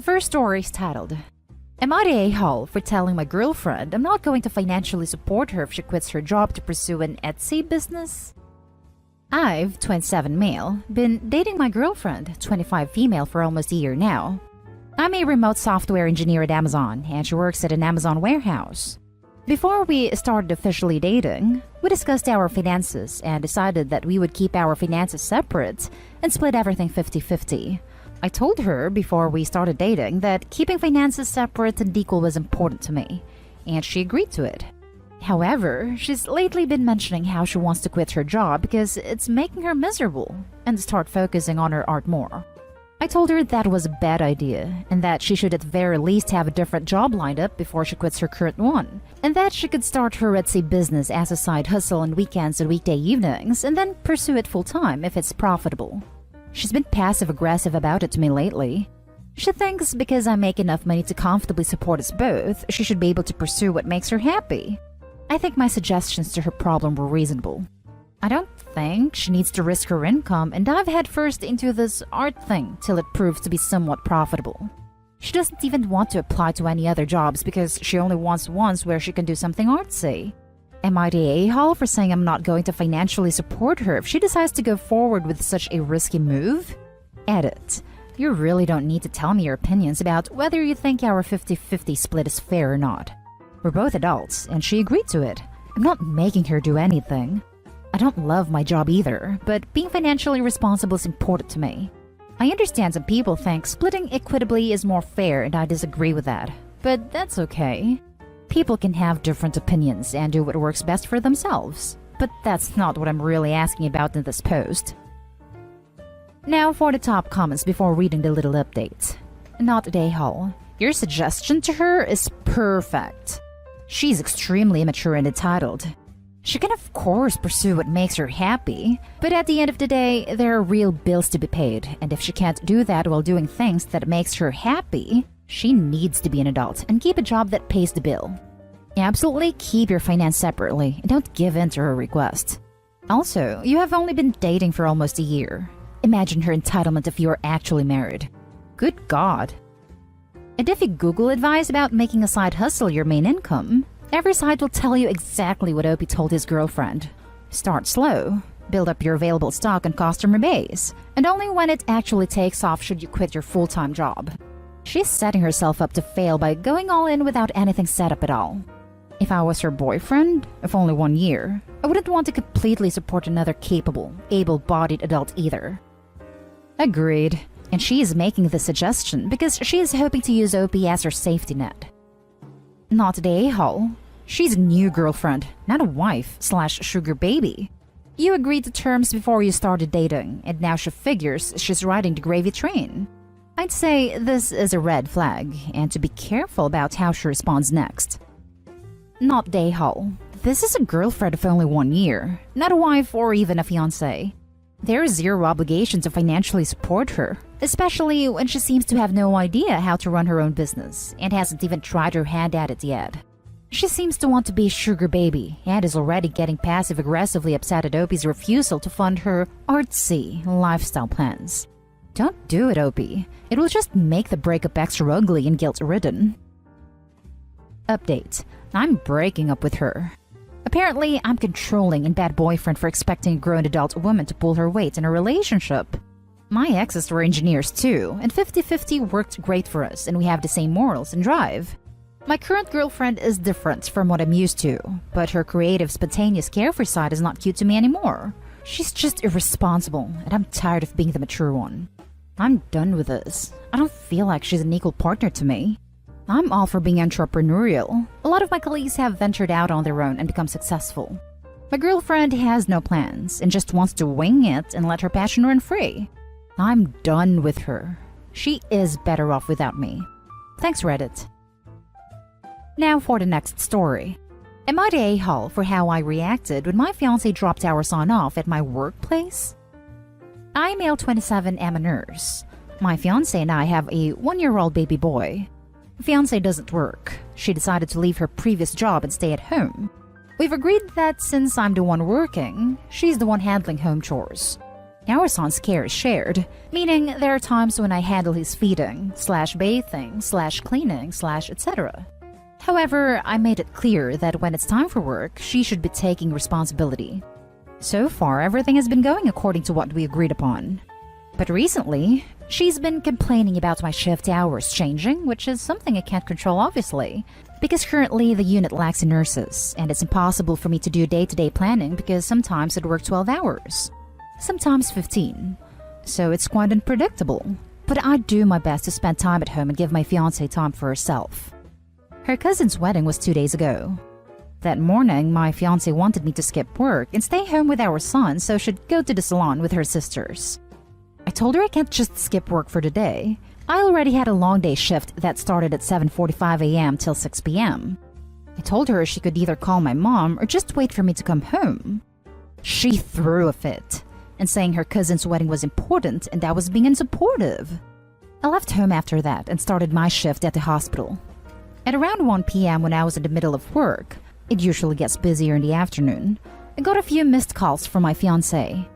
First story is titled, Am I the a-hole for telling my girlfriend I'm not going to financially support her if she quits her job to pursue an Etsy business? I've, 27 male, been dating my girlfriend, 25 female, for almost a year now. I'm a remote software engineer at Amazon, and she works at an Amazon warehouse. Before we started officially dating, we discussed our finances and decided that we would keep our finances separate and split everything 50-50. I told her before we started dating that keeping finances separate and equal was important to me, and she agreed to it. However, she's lately been mentioning how she wants to quit her job because it's making her miserable and start focusing on her art more. I told her that was a bad idea and that she should at the very least have a different job lined up before she quits her current one, and that she could start her Etsy business as a side hustle on weekends and weekday evenings and then pursue it full-time if it's profitable. She's been passive-aggressive about it to me lately. She thinks because I make enough money to comfortably support us both, she should be able to pursue what makes her happy. I think my suggestions to her problem were reasonable. I don't think she needs to risk her income and dive headfirst into this art thing till it proves to be somewhat profitable. She doesn't even want to apply to any other jobs because she only wants ones where she can do something artsy. Am I the a-hole for saying I'm not going to financially support her if she decides to go forward with such a risky move? Edit. You really don't need to tell me your opinions about whether you think our 50-50 split is fair or not. We're both adults, and she agreed to it. I'm not making her do anything. I don't love my job either, but being financially responsible is important to me. I understand some people think splitting equitably is more fair, and I disagree with that. But that's okay. People can have different opinions and do what works best for themselves. But that's not what I'm really asking about in this post. Now for the top comments before reading the little update. Not a a-hole. Your suggestion to her is perfect. She's extremely immature and entitled. She can of course pursue what makes her happy, but at the end of the day, there are real bills to be paid, and if she can't do that while doing things that makes her happy, she needs to be an adult and keep a job that pays the bill. Absolutely keep your finance separately and don't give in to her request. Also, you have only been dating for almost a year. Imagine her entitlement if you are actually married. Good God. And if you Google advice about making a side hustle your main income, every site will tell you exactly what Opie told his girlfriend. Start slow, build up your available stock and customer base, and only when it actually takes off should you quit your full-time job. She's setting herself up to fail by going all in without anything set up at all. If I was her boyfriend, of only 1 year, I wouldn't want to completely support another capable, able-bodied adult either. Agreed. And she is making the suggestion because she is hoping to use Opie as her safety net. Not the a-hole. She's a new girlfriend, not a wife/sugar baby. You agreed to terms before you started dating, and now she figures she's riding the gravy train. I'd say this is a red flag, and to be careful about how she responds next. Not the a-hole. This is a girlfriend of only 1 year, not a wife or even a fiancé. There is zero obligation to financially support her, especially when she seems to have no idea how to run her own business and hasn't even tried her hand at it yet. She seems to want to be a sugar baby and is already getting passive-aggressively upset at Opie's refusal to fund her artsy lifestyle plans. Don't do it, Opie. It will just make the breakup extra ugly and guilt-ridden. Update. I'm breaking up with her. Apparently, I'm controlling and bad boyfriend for expecting a grown adult woman to pull her weight in a relationship. My exes were engineers too, and 50-50 worked great for us, and we have the same morals and drive. My current girlfriend is different from what I'm used to, but her creative, spontaneous, carefree side is not cute to me anymore. She's just irresponsible, and I'm tired of being the mature one. I'm done with this. I don't feel like she's an equal partner to me. I'm all for being entrepreneurial. A lot of my colleagues have ventured out on their own and become successful. My girlfriend has no plans and just wants to wing it and let her passion run free. I'm done with her. She is better off without me. Thanks, Reddit. Now for the next story. Am I the a-hole for how I reacted when my fiancé dropped our son off at my workplace? I'm male 27, am a nurse. My fiancé and I have a 1-year-old baby boy. Fiancé doesn't work. She decided to leave her previous job and stay at home. We've agreed that since I'm the one working, she's the one handling home chores. Our son's care is shared, meaning there are times when I handle his feeding, /bathing, /cleaning, etc. However, I made it clear that when it's time for work, she should be taking responsibility. So far, everything has been going according to what we agreed upon. But recently, she's been complaining about my shift hours changing, which is something I can't control obviously, because currently the unit lacks in nurses, and it's impossible for me to do day-to-day planning because sometimes I'd work 12 hours, sometimes 15. So it's quite unpredictable. But I do my best to spend time at home and give my fiancé time for herself. Her cousin's wedding was 2 days ago. That morning, my fiancé wanted me to skip work and stay home with our son so she'd go to the salon with her sisters. I told her I can't just skip work for the day. I already had a long day shift that started at 7:45 a.m. till 6 p.m. I told her she could either call my mom or just wait for me to come home. She threw a fit and saying her cousin's wedding was important and I was being unsupportive. I left home after that and started my shift at the hospital. At around 1 p.m. when I was in the middle of work, it usually gets busier in the afternoon, I got a few missed calls from my fiancé.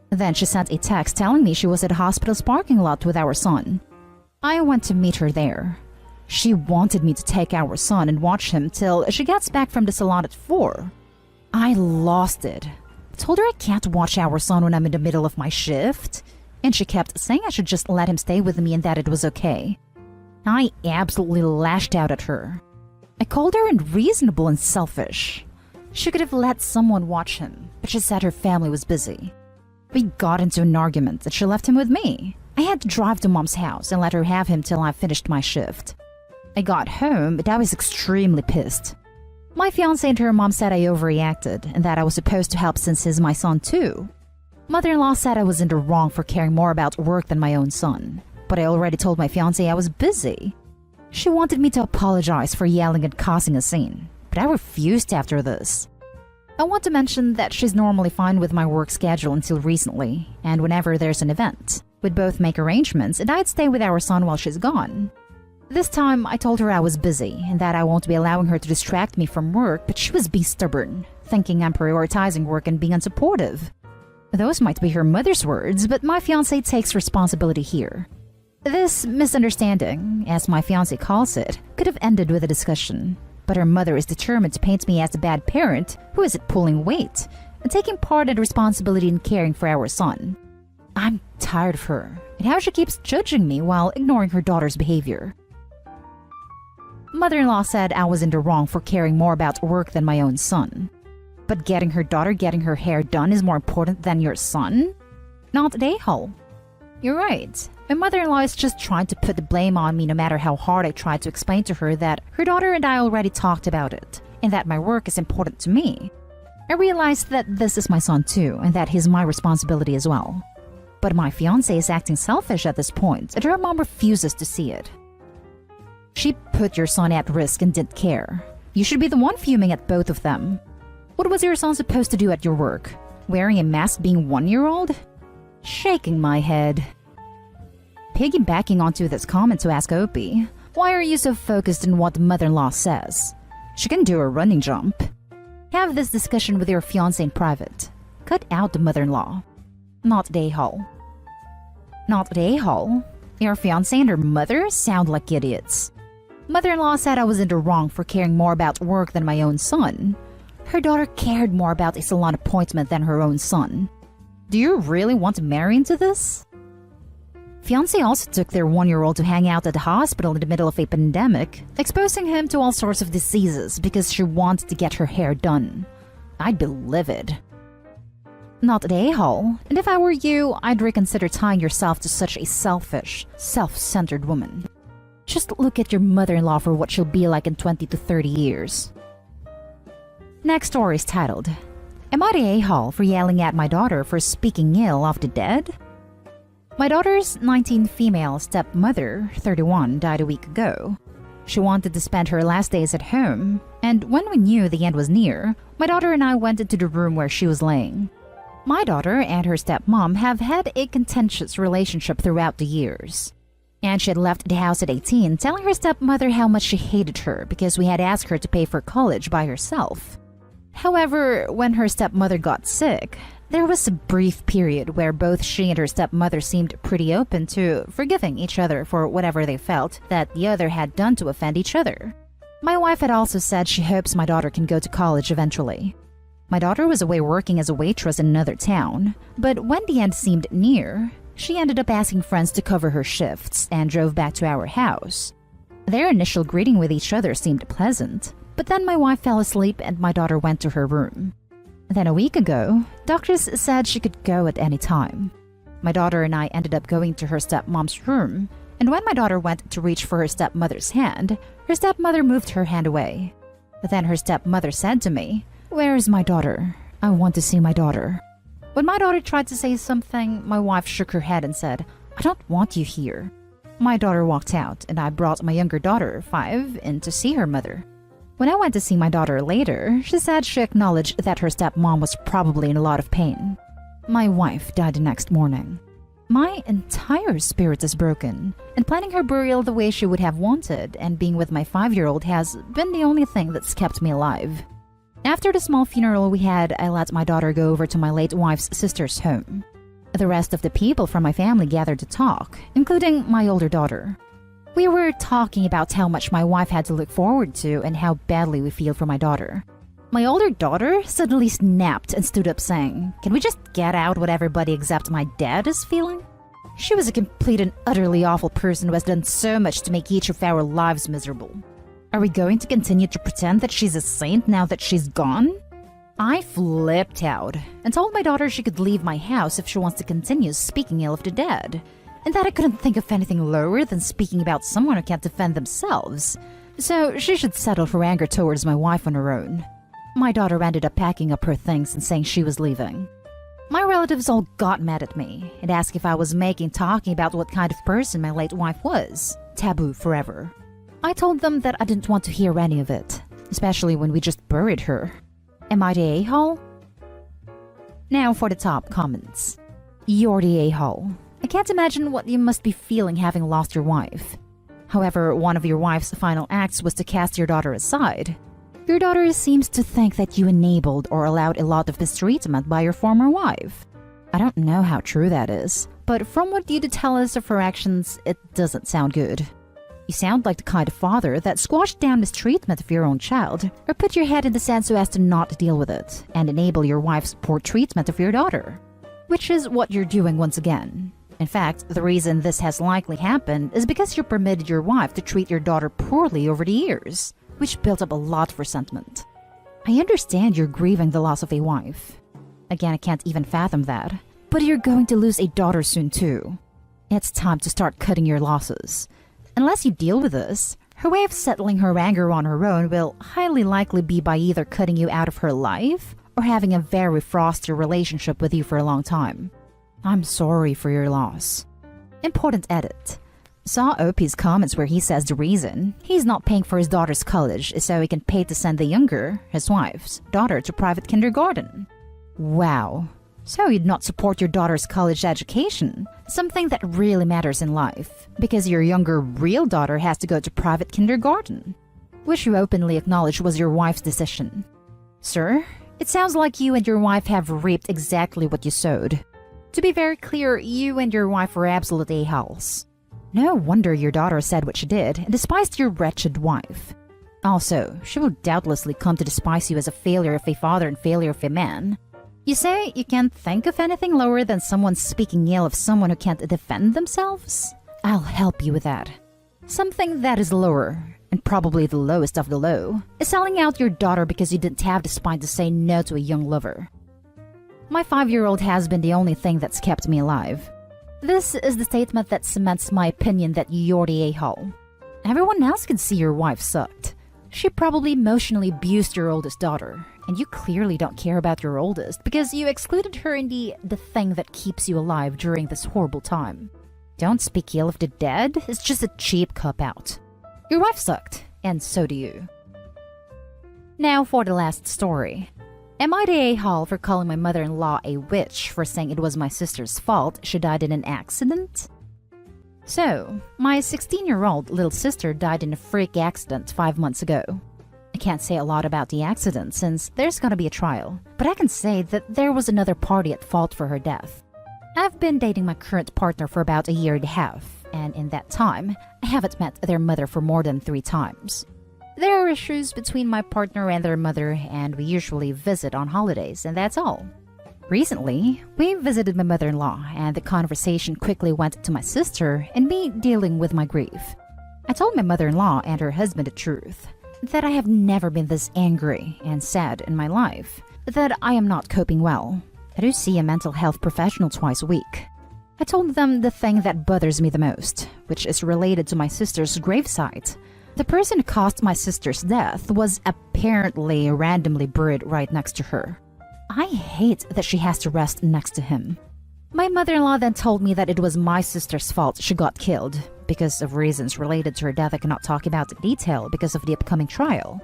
Then she sent a text telling me she was at the hospital's parking lot with our son. I went to meet her there. She wanted me to take our son and watch him till she gets back from the salon at 4. I lost it. I told her I can't watch our son when I'm in the middle of my shift, and she kept saying I should just let him stay with me and that it was okay. I absolutely lashed out at her. I called her unreasonable and selfish. She could have let someone watch him, but she said her family was busy. We got into an argument and she left him with me. I had to drive to mom's house and let her have him till I finished my shift. I got home, but I was extremely pissed. My fiancé and her mom said I overreacted and that I was supposed to help since he's my son too. Mother-in-law said I was in the wrong for caring more about work than my own son, but I already told my fiancé I was busy. She wanted me to apologize for yelling and causing a scene, but I refused after this. I want to mention that she's normally fine with my work schedule until recently, and whenever there's an event, we'd both make arrangements and I'd stay with our son while she's gone. This time, I told her I was busy and that I won't be allowing her to distract me from work, but she was being stubborn, thinking I'm prioritizing work and being unsupportive. Those might be her mother's words, but my fiancé takes responsibility here. This misunderstanding, as my fiancé calls it, could have ended with a discussion, but her mother is determined to paint me as a bad parent who isn't pulling weight and taking part in responsibility in caring for our son. I'm tired of her and how she keeps judging me while ignoring her daughter's behavior. Mother-in-law said I was in the wrong for caring more about work than my own son. But getting her daughter getting her hair done is more important than your son? Not at a-hole. You're right. My mother-in-law is just trying to put the blame on me no matter how hard I try to explain to her that her daughter and I already talked about it, and that my work is important to me. I realized that this is my son too, and that he's my responsibility as well. But my fiancé is acting selfish at this point, and her mom refuses to see it. She put your son at risk and didn't care. You should be the one fuming at both of them. What was your son supposed to do at your work? Wearing a mask being 1-year-old? Shaking my head. Piggybacking onto this comment to ask Opie, why are you so focused on what the mother-in-law says? She can do a running jump. Have this discussion with your fiancé in private. Cut out the mother-in-law. Not the a-hole. Not the a-hole? Your fiancé and her mother sound like idiots. Mother-in-law said I was in the wrong for caring more about work than my own son. Her daughter cared more about a salon appointment than her own son. Do you really want to marry into this? Fiancé also took their 1-year-old to hang out at the hospital in the middle of a pandemic, exposing him to all sorts of diseases because she wanted to get her hair done. I'd be livid. Not the a-hole, and if I were you, I'd reconsider tying yourself to such a selfish, self-centered woman. Just look at your mother-in-law for what she'll be like in 20 to 30 years. Next story is titled, Am I the a-hole for yelling at my daughter for speaking ill of the dead? My daughter's 19 female stepmother, 31, died a week ago. She wanted to spend her last days at home, and when we knew the end was near, my daughter and I went into the room where she was laying. My daughter and her stepmom have had a contentious relationship throughout the years. And she had left the house at 18, telling her stepmother how much she hated her because we had asked her to pay for college by herself. However, when her stepmother got sick, There was a brief period where both she and her stepmother seemed pretty open to forgiving each other for whatever they felt that the other had done to offend each other. My wife had also said she hopes my daughter can go to college eventually. My daughter was away working as a waitress in another town, but when the end seemed near, she ended up asking friends to cover her shifts and drove back to our house. Their initial greeting with each other seemed pleasant, but then my wife fell asleep and my daughter went to her room. Then a week ago, doctors said she could go at any time. My daughter and I ended up going to her stepmom's room, and when my daughter went to reach for her stepmother's hand, her stepmother moved her hand away. Then her stepmother said to me, "Where is my daughter? I want to see my daughter." When my daughter tried to say something, my wife shook her head and said, "I don't want you here." My daughter walked out, and I brought my younger daughter, 5, in to see her mother. When I went to see my daughter later, she said she acknowledged that her stepmom was probably in a lot of pain. My wife died the next morning. My entire spirit is broken, and planning her burial the way she would have wanted and being with my 5-year-old has been the only thing that's kept me alive. After the small funeral we had, I let my daughter go over to my late wife's sister's home. The rest of the people from my family gathered to talk, including my older daughter. We were talking about how much my wife had to look forward to and how badly we feel for my daughter. My older daughter suddenly snapped and stood up saying, "Can we just get out what everybody except my dad is feeling?" She was a complete and utterly awful person who has done so much to make each of our lives miserable. Are we going to continue to pretend that she's a saint now that she's gone? I flipped out and told my daughter she could leave my house if she wants to continue speaking ill of the dead, and that I couldn't think of anything lower than speaking about someone who can't defend themselves, so she should settle her anger towards my wife on her own. My daughter ended up packing up her things and saying she was leaving. My relatives all got mad at me and asked if I was making talking about what kind of person my late wife was taboo forever. I told them that I didn't want to hear any of it, especially when we just buried her. Am I the a-hole? Now for the top comments. You're the a-hole. I can't imagine what you must be feeling having lost your wife. However, one of your wife's final acts was to cast your daughter aside. Your daughter seems to think that you enabled or allowed a lot of mistreatment by your former wife. I don't know how true that is, but from what you did tell us of her actions, it doesn't sound good. You sound like the kind of father that squashed down mistreatment of your own child, or put your head in the sand so as to not deal with it, and enable your wife's poor treatment of your daughter. Which is what you're doing once again. In fact, the reason this has likely happened is because you permitted your wife to treat your daughter poorly over the years, which built up a lot of resentment. I understand you're grieving the loss of a wife. Again, I can't even fathom that. But you're going to lose a daughter soon too. It's time to start cutting your losses. Unless you deal with this, her way of settling her anger on her own will highly likely be by either cutting you out of her life or having a very frosty relationship with you for a long time. I'm sorry for your loss. Important edit. Saw OP's comments where he says the reason he's not paying for his daughter's college is so he can pay to send the younger, his wife's, daughter to private kindergarten. Wow. So you'd not support your daughter's college education, something that really matters in life, because your younger real daughter has to go to private kindergarten, which you openly acknowledge was your wife's decision. Sir, it sounds like you and your wife have reaped exactly what you sowed. To be very clear, you and your wife were absolute a-holes. No wonder your daughter said what she did and despised your wretched wife. Also, she will doubtlessly come to despise you as a failure of a father and failure of a man. You say you can't think of anything lower than someone speaking ill of someone who can't defend themselves? I'll help you with that. Something that is lower, and probably the lowest of the low, is selling out your daughter because you didn't have the spine to say no to a young lover. My 5-year-old has been the only thing that's kept me alive. This is the statement that cements my opinion that you're the a-hole. Everyone else can see your wife sucked. She probably emotionally abused your oldest daughter, and you clearly don't care about your oldest because you excluded her in the thing that keeps you alive during this horrible time. Don't speak ill of the dead, it's just a cheap cop-out. Your wife sucked, and so do you. Now for the last story. Am I the a-hole for calling my mother-in-law a witch for saying it was my sister's fault she died in an accident? So, my 16-year-old little sister died in a freak accident 5 months ago. I can't say a lot about the accident since there's gonna be a trial, but I can say that there was another party at fault for her death. I've been dating my current partner for about a year and a half, and in that time, I haven't met their mother for more than 3 times. There are issues between my partner and their mother, and we usually visit on holidays, and that's all. Recently, we visited my mother-in-law, and the conversation quickly went to my sister and me dealing with my grief. I told my mother-in-law and her husband the truth, that I have never been this angry and sad in my life, that I am not coping well. I do see a mental health professional twice a week. I told them the thing that bothers me the most, which is related to my sister's gravesite. The person who caused my sister's death was apparently randomly buried right next to her. I hate that she has to rest next to him. My mother-in-law then told me that it was my sister's fault she got killed, because of reasons related to her death I cannot talk about in detail because of the upcoming trial.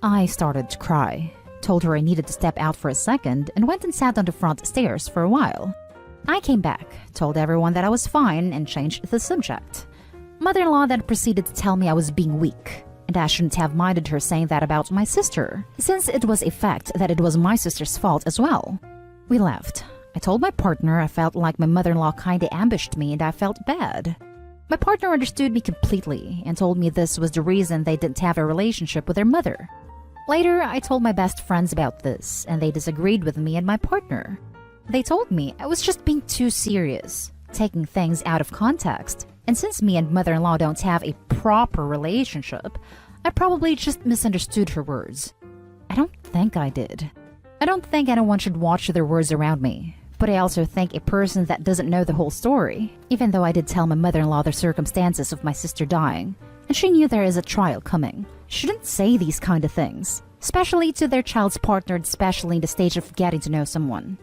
I started to cry, told her I needed to step out for a second, and went and sat on the front stairs for a while. I came back, told everyone that I was fine, and changed the subject. Mother-in-law then proceeded to tell me I was being weak, and I shouldn't have minded her saying that about my sister, since it was a fact that it was my sister's fault as well. We left. I told my partner I felt like my mother-in-law kinda ambushed me and I felt bad. My partner understood me completely and told me this was the reason they didn't have a relationship with their mother. Later, I told my best friends about this, and they disagreed with me and my partner. They told me I was just being too serious, taking things out of context, and since me and mother-in-law don't have a proper relationship, I probably just misunderstood her words. I don't think I did. I don't think anyone should watch their words around me, but I also think a person that doesn't know the whole story, even though I did tell my mother-in-law the circumstances of my sister dying, and she knew there is a trial coming, shouldn't say these kind of things, especially to their child's partner, especially in the stage of getting to know someone.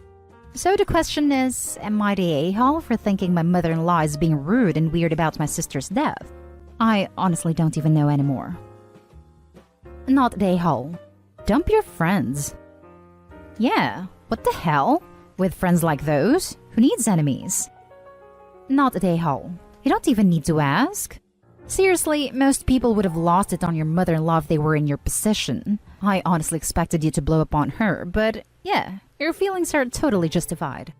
So the question is, am I the a-hole for thinking my mother-in-law is being rude and weird about my sister's death? I honestly don't even know anymore. Not the a-hole. Dump your friends. Yeah, what the hell? With friends like those, who needs enemies? Not the a-hole. You don't even need to ask. Seriously, most people would have lost it on your mother-in-law if they were in your position. I honestly expected you to blow up on her, but yeah, your feelings are totally justified.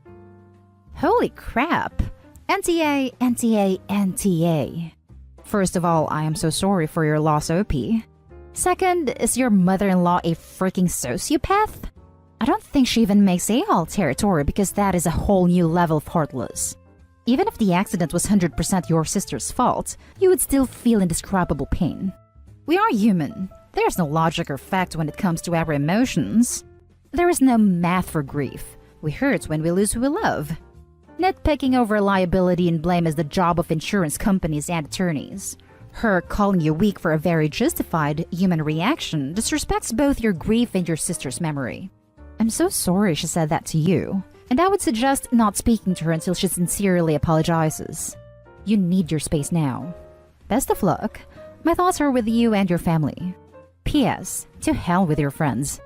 Holy crap! NTA, NTA, NTA. First of all, I am so sorry for your loss, OP. Second, is your mother-in-law a freaking sociopath? I don't think she even makes a-hole territory because that is a whole new level of heartless. Even if the accident was 100% your sister's fault, you would still feel indescribable pain. We are human. There's no logic or fact when it comes to our emotions. There is no math for grief. We hurt when we lose who we love. Nitpicking over liability and blame is the job of insurance companies and attorneys. Her calling you weak for a very justified human reaction disrespects both your grief and your sister's memory. I'm so sorry she said that to you, and I would suggest not speaking to her until she sincerely apologizes. You need your space now. Best of luck. My thoughts are with you and your family. P.S. To hell with your friends.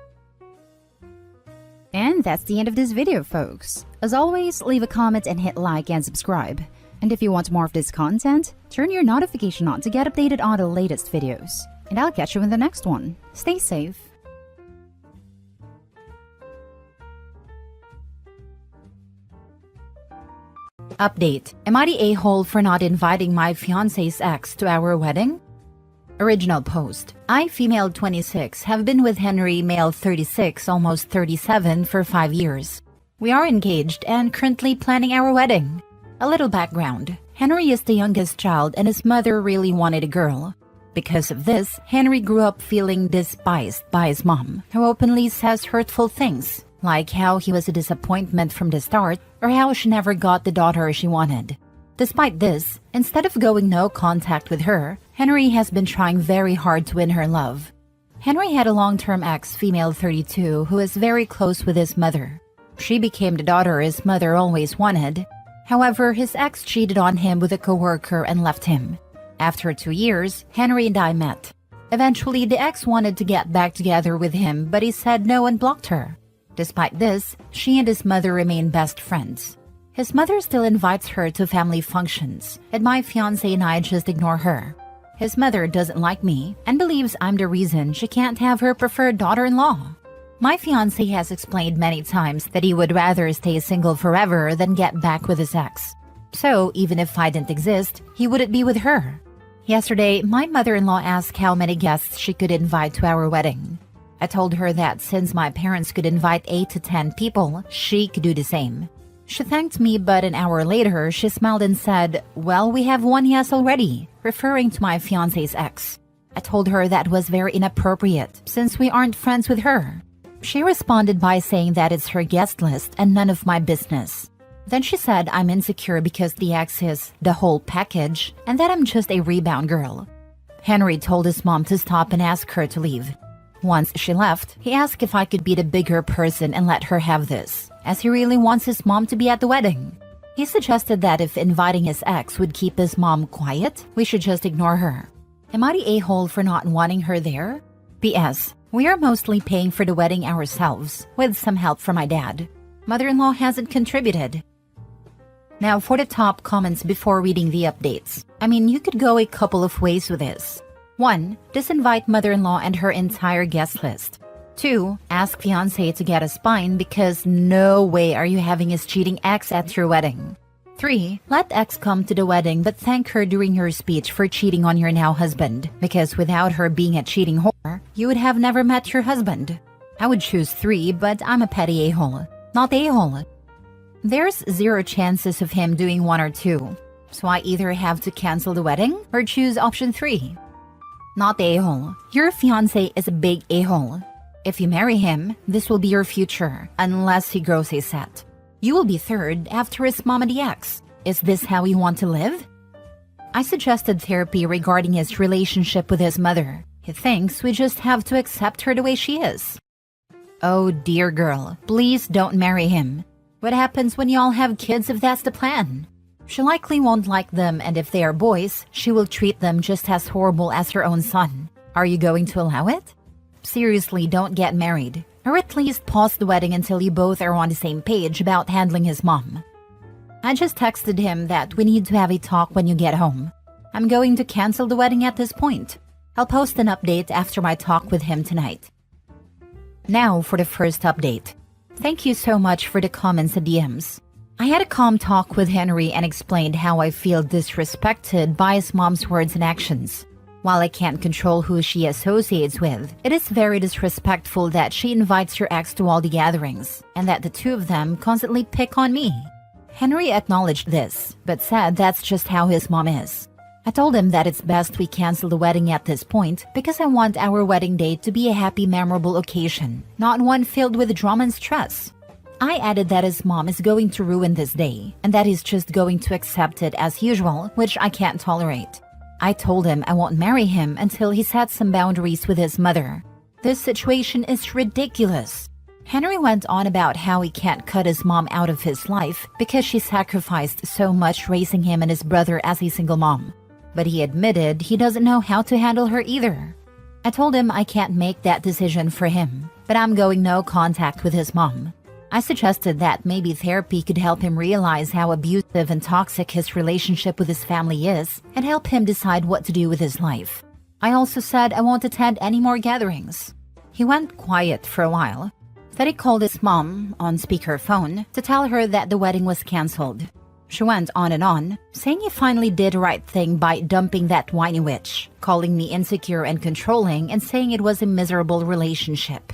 And that's the end of this video, folks. As always, leave a comment and hit like and subscribe. And if you want more of this content, turn your notification on to get updated on the latest videos. And I'll catch you in the next one. Stay safe. Update. Am I the a-hole for not inviting my fiancé's ex to our wedding? Original post. I, female 26, have been with Henry, male 36, almost 37, for 5 years. We are engaged and currently planning our wedding. A little background. Henry is the youngest child and his mother really wanted a girl. Because of this, Henry grew up feeling despised by his mom, who openly says hurtful things, like how he was a disappointment from the start or how she never got the daughter she wanted. Despite this, instead of going no contact with her, Henry has been trying very hard to win her love. Henry had a long-term ex, female 32, who is very close with his mother. She became the daughter his mother always wanted. However, his ex cheated on him with a coworker and left him. After 2 years, Henry and I met. Eventually, the ex wanted to get back together with him, but he said no and blocked her. Despite this, she and his mother remain best friends. His mother still invites her to family functions, and my fiancé and I just ignore her. His mother doesn't like me and believes I'm the reason she can't have her preferred daughter-in-law. My fiancé has explained many times that he would rather stay single forever than get back with his ex. So even if I didn't exist, he wouldn't be with her. Yesterday, my mother-in-law asked how many guests she could invite to our wedding. I told her that since my parents could invite 8 to 10 people, she could do the same. She thanked me, but an hour later, she smiled and said, "Well, we have one yes already," referring to my fiancé's ex. I told her that was very inappropriate, since we aren't friends with her. She responded by saying that it's her guest list and none of my business. Then she said I'm insecure because the ex is the whole package and that I'm just a rebound girl. Henry told his mom to stop and ask her to leave. Once she left, he asked if I could be the bigger person and let her have this, as he really wants his mom to be at the wedding. He suggested that if inviting his ex would keep his mom quiet, we should just ignore her. Am I the a-hole for not wanting her there? P.S. We are mostly paying for the wedding ourselves, with some help from my dad. Mother-in-law hasn't contributed. Now for the top comments before reading the updates. I mean, you could go a couple of ways with this. 1. Disinvite mother-in-law and her entire guest list. 2. Ask fiancé to get a spine because no way are you having his cheating ex at your wedding. 3. Let ex come to the wedding but thank her during her speech for cheating on your now husband, because without her being a cheating whore, you would have never met your husband. I would choose 3, but I'm a petty a-hole. Not a-hole. There's 0 chances of him doing 1 or 2, so I either have to cancel the wedding or choose option 3. Not a-hole. Your fiancé is a big a-hole. If you marry him, this will be your future, unless he grows a set. You will be third after his mom and the ex. Is this how you want to live? I suggested therapy regarding his relationship with his mother. He thinks we just have to accept her the way she is. Oh dear girl, please don't marry him. What happens when y'all have kids if that's the plan? She likely won't like them, and if they are boys, she will treat them just as horrible as her own son. Are you going to allow it? Seriously, don't get married. Or at least pause the wedding until you both are on the same page about handling his mom. I just texted him that we need to have a talk when you get home. I'm going to cancel the wedding at this point. I'll post an update after my talk with him tonight. Now for the first update. Thank you so much for the comments and DMs. I had a calm talk with Henry and explained how I feel disrespected by his mom's words and actions. While I can't control who she associates with, it is very disrespectful that she invites her ex to all the gatherings, and that the two of them constantly pick on me. Henry acknowledged this, but said that's just how his mom is. I told him that it's best we cancel the wedding at this point because I want our wedding day to be a happy, memorable occasion, not one filled with drama and stress. I added that his mom is going to ruin this day, and that he's just going to accept it as usual, which I can't tolerate. I told him I won't marry him until he sets some boundaries with his mother. This situation is ridiculous. Henry went on about how he can't cut his mom out of his life because she sacrificed so much raising him and his brother as a single mom. But he admitted he doesn't know how to handle her either. I told him I can't make that decision for him, but I'm going no contact with his mom. I suggested that maybe therapy could help him realize how abusive and toxic his relationship with his family is and help him decide what to do with his life. I also said I won't attend any more gatherings. He went quiet for a while. Then he called his mom on speakerphone to tell her that the wedding was canceled. She went on, saying he finally did the right thing by dumping that whiny witch, calling me insecure and controlling and saying it was a miserable relationship.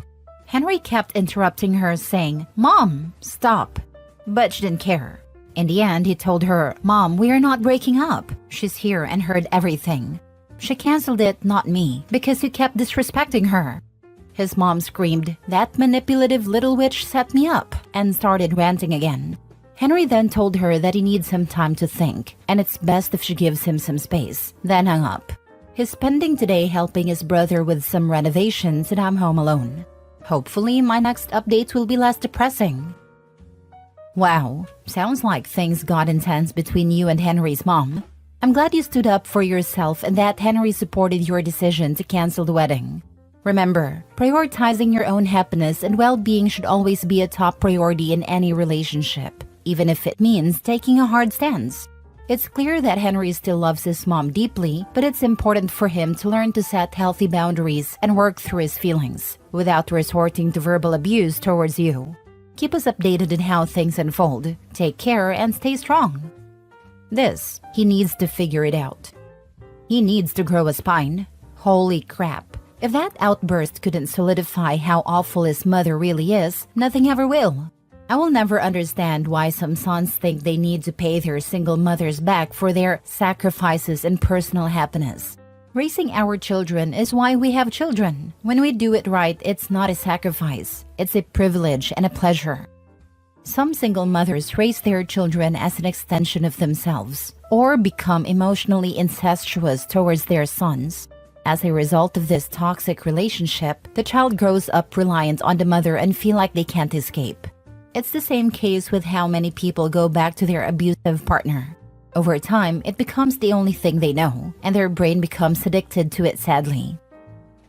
Henry kept interrupting her, saying, "Mom, stop." But she didn't care. In the end, he told her, "Mom, we are not breaking up. She's here and heard everything." She canceled it, not me, because you kept disrespecting her. His mom screamed, "That manipulative little witch set me up," and started ranting again. Henry then told her that he needs some time to think, and it's best if she gives him some space, then hung up. He's spending today helping his brother with some renovations, and I'm home alone. Hopefully, my next update will be less depressing. Wow, sounds like things got intense between you and Henry's mom. I'm glad you stood up for yourself and that Henry supported your decision to cancel the wedding. Remember, prioritizing your own happiness and well-being should always be a top priority in any relationship, even if it means taking a hard stance. It's clear that Henry still loves his mom deeply, but it's important for him to learn to set healthy boundaries and work through his feelings without resorting to verbal abuse towards you. Keep us updated on how things unfold. Take care and stay strong. This, he needs to figure it out. He needs to grow a spine. Holy crap. If that outburst couldn't solidify how awful his mother really is, nothing ever will. I will never understand why some sons think they need to pay their single mothers back for their sacrifices and personal happiness. Raising our children is why we have children. When we do it right, it's not a sacrifice. It's a privilege and a pleasure. Some single mothers raise their children as an extension of themselves or become emotionally incestuous towards their sons. As a result of this toxic relationship, the child grows up reliant on the mother and feel like they can't escape. It's the same case with how many people go back to their abusive partner. Over time, it becomes the only thing they know, and their brain becomes addicted to it sadly.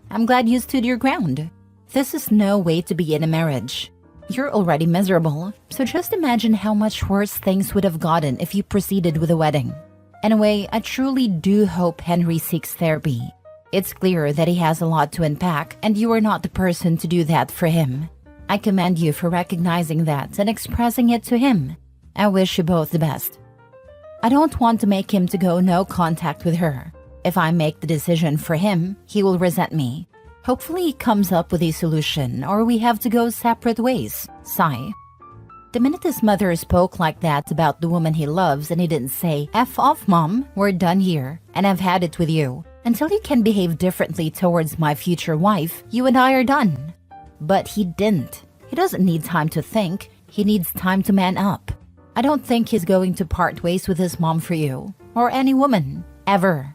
I'm glad you stood your ground. This is no way to be in a marriage. You're already miserable, so just imagine how much worse things would have gotten if you proceeded with a wedding. Anyway, I truly do hope Henry seeks therapy. It's clear that he has a lot to unpack, and you are not the person to do that for him. I commend you for recognizing that and expressing it to him. I wish you both the best. I don't want to make him to go no contact with her. If I make the decision for him, he will resent me. Hopefully he comes up with a solution, or we have to go separate ways. Sigh. The minute his mother spoke like that about the woman he loves and he didn't say, "F off, Mom, we're done here, and I've had it with you. Until you can behave differently towards my future wife, you and I are done." But he didn't. He doesn't need time to think. He needs time to man up. I don't think he's going to part ways with his mom for you, or any woman, ever.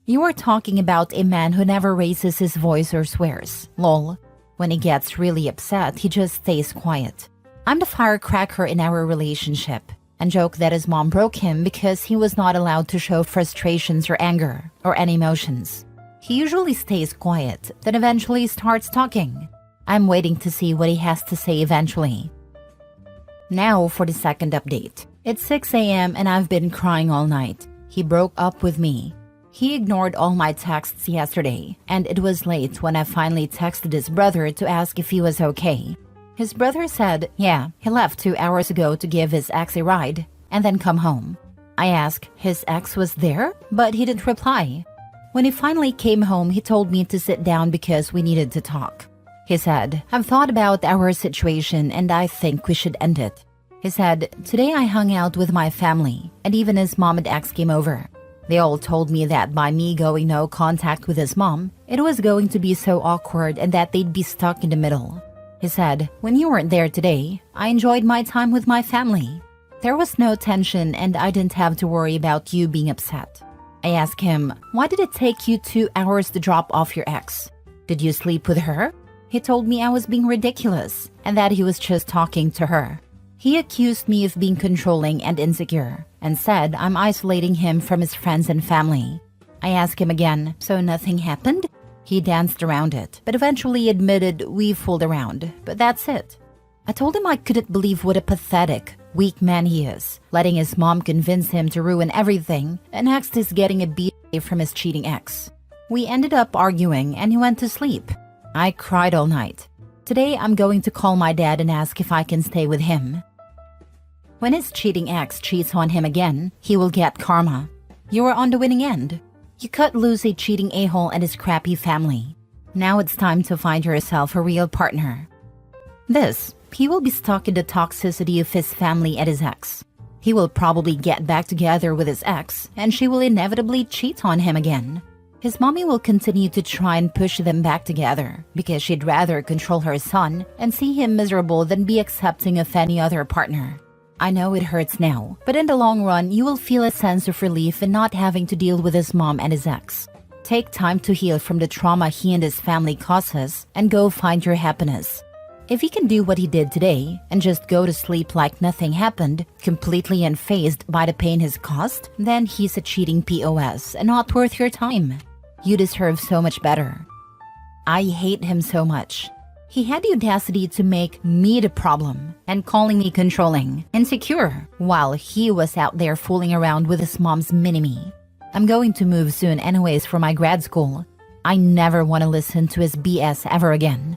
You are talking about a man who never raises his voice or swears. Lol. When he gets really upset, he just stays quiet. I'm the firecracker in our relationship, and joke that his mom broke him because he was not allowed to show frustrations or anger, or any emotions. He usually stays quiet, then eventually starts talking. I'm waiting to see what he has to say eventually. Now for the second update. It's 6 a.m. and I've been crying all night. He broke up with me. He ignored all my texts yesterday, and it was late when I finally texted his brother to ask if he was okay. His brother said, yeah, he left 2 hours ago to give his ex a ride, and then come home. I asked, his ex was there? But he didn't reply. When he finally came home, he told me to sit down because we needed to talk. He said, I've thought about our situation and I think we should end it. He said, today I hung out with my family, and even his mom and ex came over. They all told me that by me going no contact with his mom, it was going to be so awkward and that they'd be stuck in the middle. He said, when you weren't there today, I enjoyed my time with my family. There was no tension and I didn't have to worry about you being upset. I asked him, why did it take you 2 hours to drop off your ex? Did you sleep with her? He told me I was being ridiculous and that he was just talking to her. He accused me of being controlling and insecure and said I'm isolating him from his friends and family. I asked him again, so nothing happened? He danced around it, but eventually admitted we fooled around, but that's it. I told him I couldn't believe what a pathetic, weak man he is, letting his mom convince him to ruin everything, and next is getting a beat from his cheating ex. We ended up arguing and he went to sleep. I cried all night. Today I'm going to call my dad and ask if I can stay with him. When his cheating ex cheats on him again, he will get karma. You are on the winning end. You cut loose a cheating a-hole and his crappy family. Now it's time to find yourself a real partner. He will be stuck in the toxicity of his family and his ex. He will probably get back together with his ex, and she will inevitably cheat on him again. His mommy will continue to try and push them back together because she'd rather control her son and see him miserable than be accepting of any other partner. I know it hurts now, but in the long run, you will feel a sense of relief in not having to deal with his mom and his ex. Take time to heal from the trauma he and his family causes and go find your happiness. If he can do what he did today and just go to sleep like nothing happened, completely unfazed by the pain he's caused, then he's a cheating POS and not worth your time. You deserve so much better. I hate him so much. He had the audacity to make me the problem and calling me controlling, insecure, while he was out there fooling around with his mom's mini-me. I'm going to move soon anyways for my grad school. I never want to listen to his BS ever again.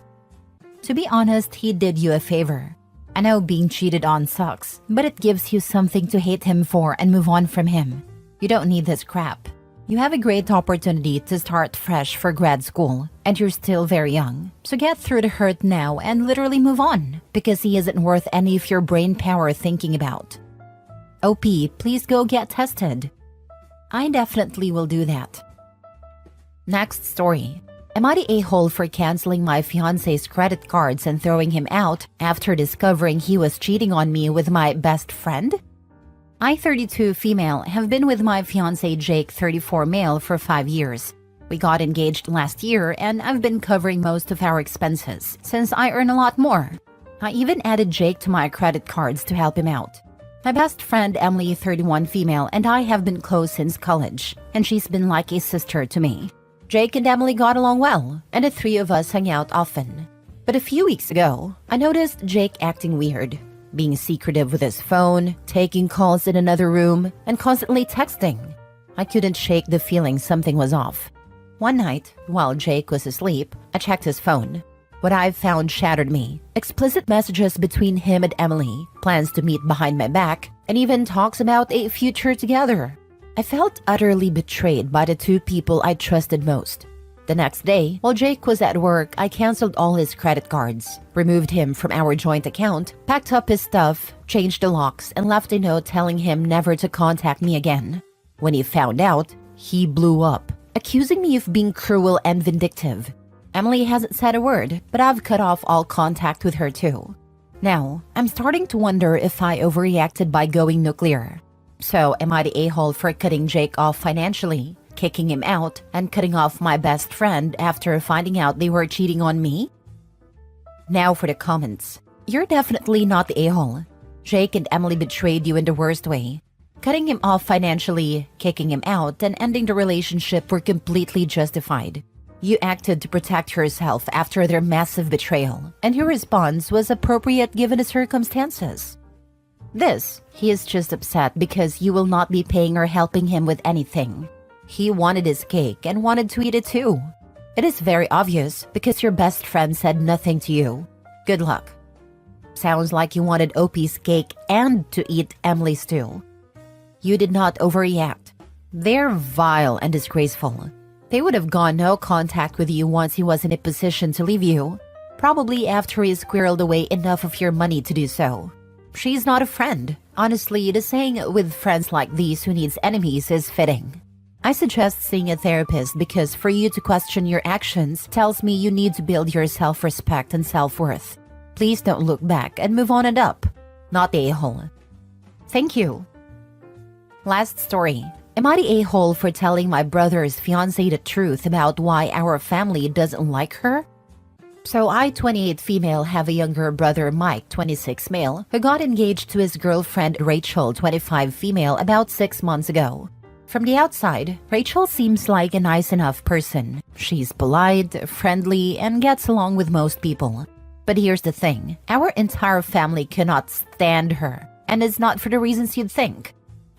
To be honest, he did you a favor. I know being cheated on sucks, but it gives you something to hate him for and move on from him. You don't need this crap. You have a great opportunity to start fresh for grad school, and you're still very young. So get through the hurt now and literally move on, because he isn't worth any of your brain power thinking about. OP, please go get tested. I definitely will do that. Next story. Am I the a-hole for canceling my fiancé's credit cards and throwing him out after discovering he was cheating on me with my best friend? I, 32 female, have been with my fiancé Jake, 34 male, for 5 years. We got engaged last year and I've been covering most of our expenses since I earn a lot more. I even added Jake to my credit cards to help him out. My best friend Emily, 31 female, and I have been close since college, and she's been like a sister to me. Jake and Emily got along well, and the three of us hung out often. But a few weeks ago, I noticed Jake acting weird, being secretive with his phone, taking calls in another room, and constantly texting. I couldn't shake the feeling something was off. One night, while Jake was asleep, I checked his phone. What I found shattered me. Explicit messages between him and Emily, plans to meet behind my back, and even talks about a future together. I felt utterly betrayed by the two people I trusted most. The next day, while Jake was at work, I canceled all his credit cards, removed him from our joint account, packed up his stuff, changed the locks, and left a note telling him never to contact me again. When he found out, he blew up, accusing me of being cruel and vindictive. Emily hasn't said a word, but I've cut off all contact with her too. Now, I'm starting to wonder if I overreacted by going nuclear. So, am I the a-hole for cutting Jake off financially, kicking him out, and cutting off my best friend after finding out they were cheating on me? Now for the comments. You're definitely not the a-hole. Jake and Emily betrayed you in the worst way. Cutting him off financially, kicking him out, and ending the relationship were completely justified. You acted to protect yourself after their massive betrayal, and your response was appropriate given the circumstances. He is just upset because you will not be paying or helping him with anything. He wanted his cake and wanted to eat it too. It is very obvious because your best friend said nothing to you. Good luck. Sounds like you wanted OP's cake and to eat Emily's too. You did not overreact. They're vile and disgraceful. They would have gone no contact with you once he was in a position to leave you, probably after he squirreled away enough of your money to do so. She's not a friend. Honestly, the saying with friends like these who needs enemies is fitting. I suggest seeing a therapist because for you to question your actions tells me you need to build your self-respect and self-worth. Please don't look back and move on and up. Not the a-hole. Thank you. Last story. Am I the a-hole for telling my brother's fiancé the truth about why our family doesn't like her? So I, 28 female, have a younger brother, Mike, 26 male, who got engaged to his girlfriend, Rachel, 25 female, about 6 months ago. From the outside, Rachel seems like a nice enough person. She's polite, friendly, and gets along with most people. But here's the thing, our entire family cannot stand her, and it's not for the reasons you'd think.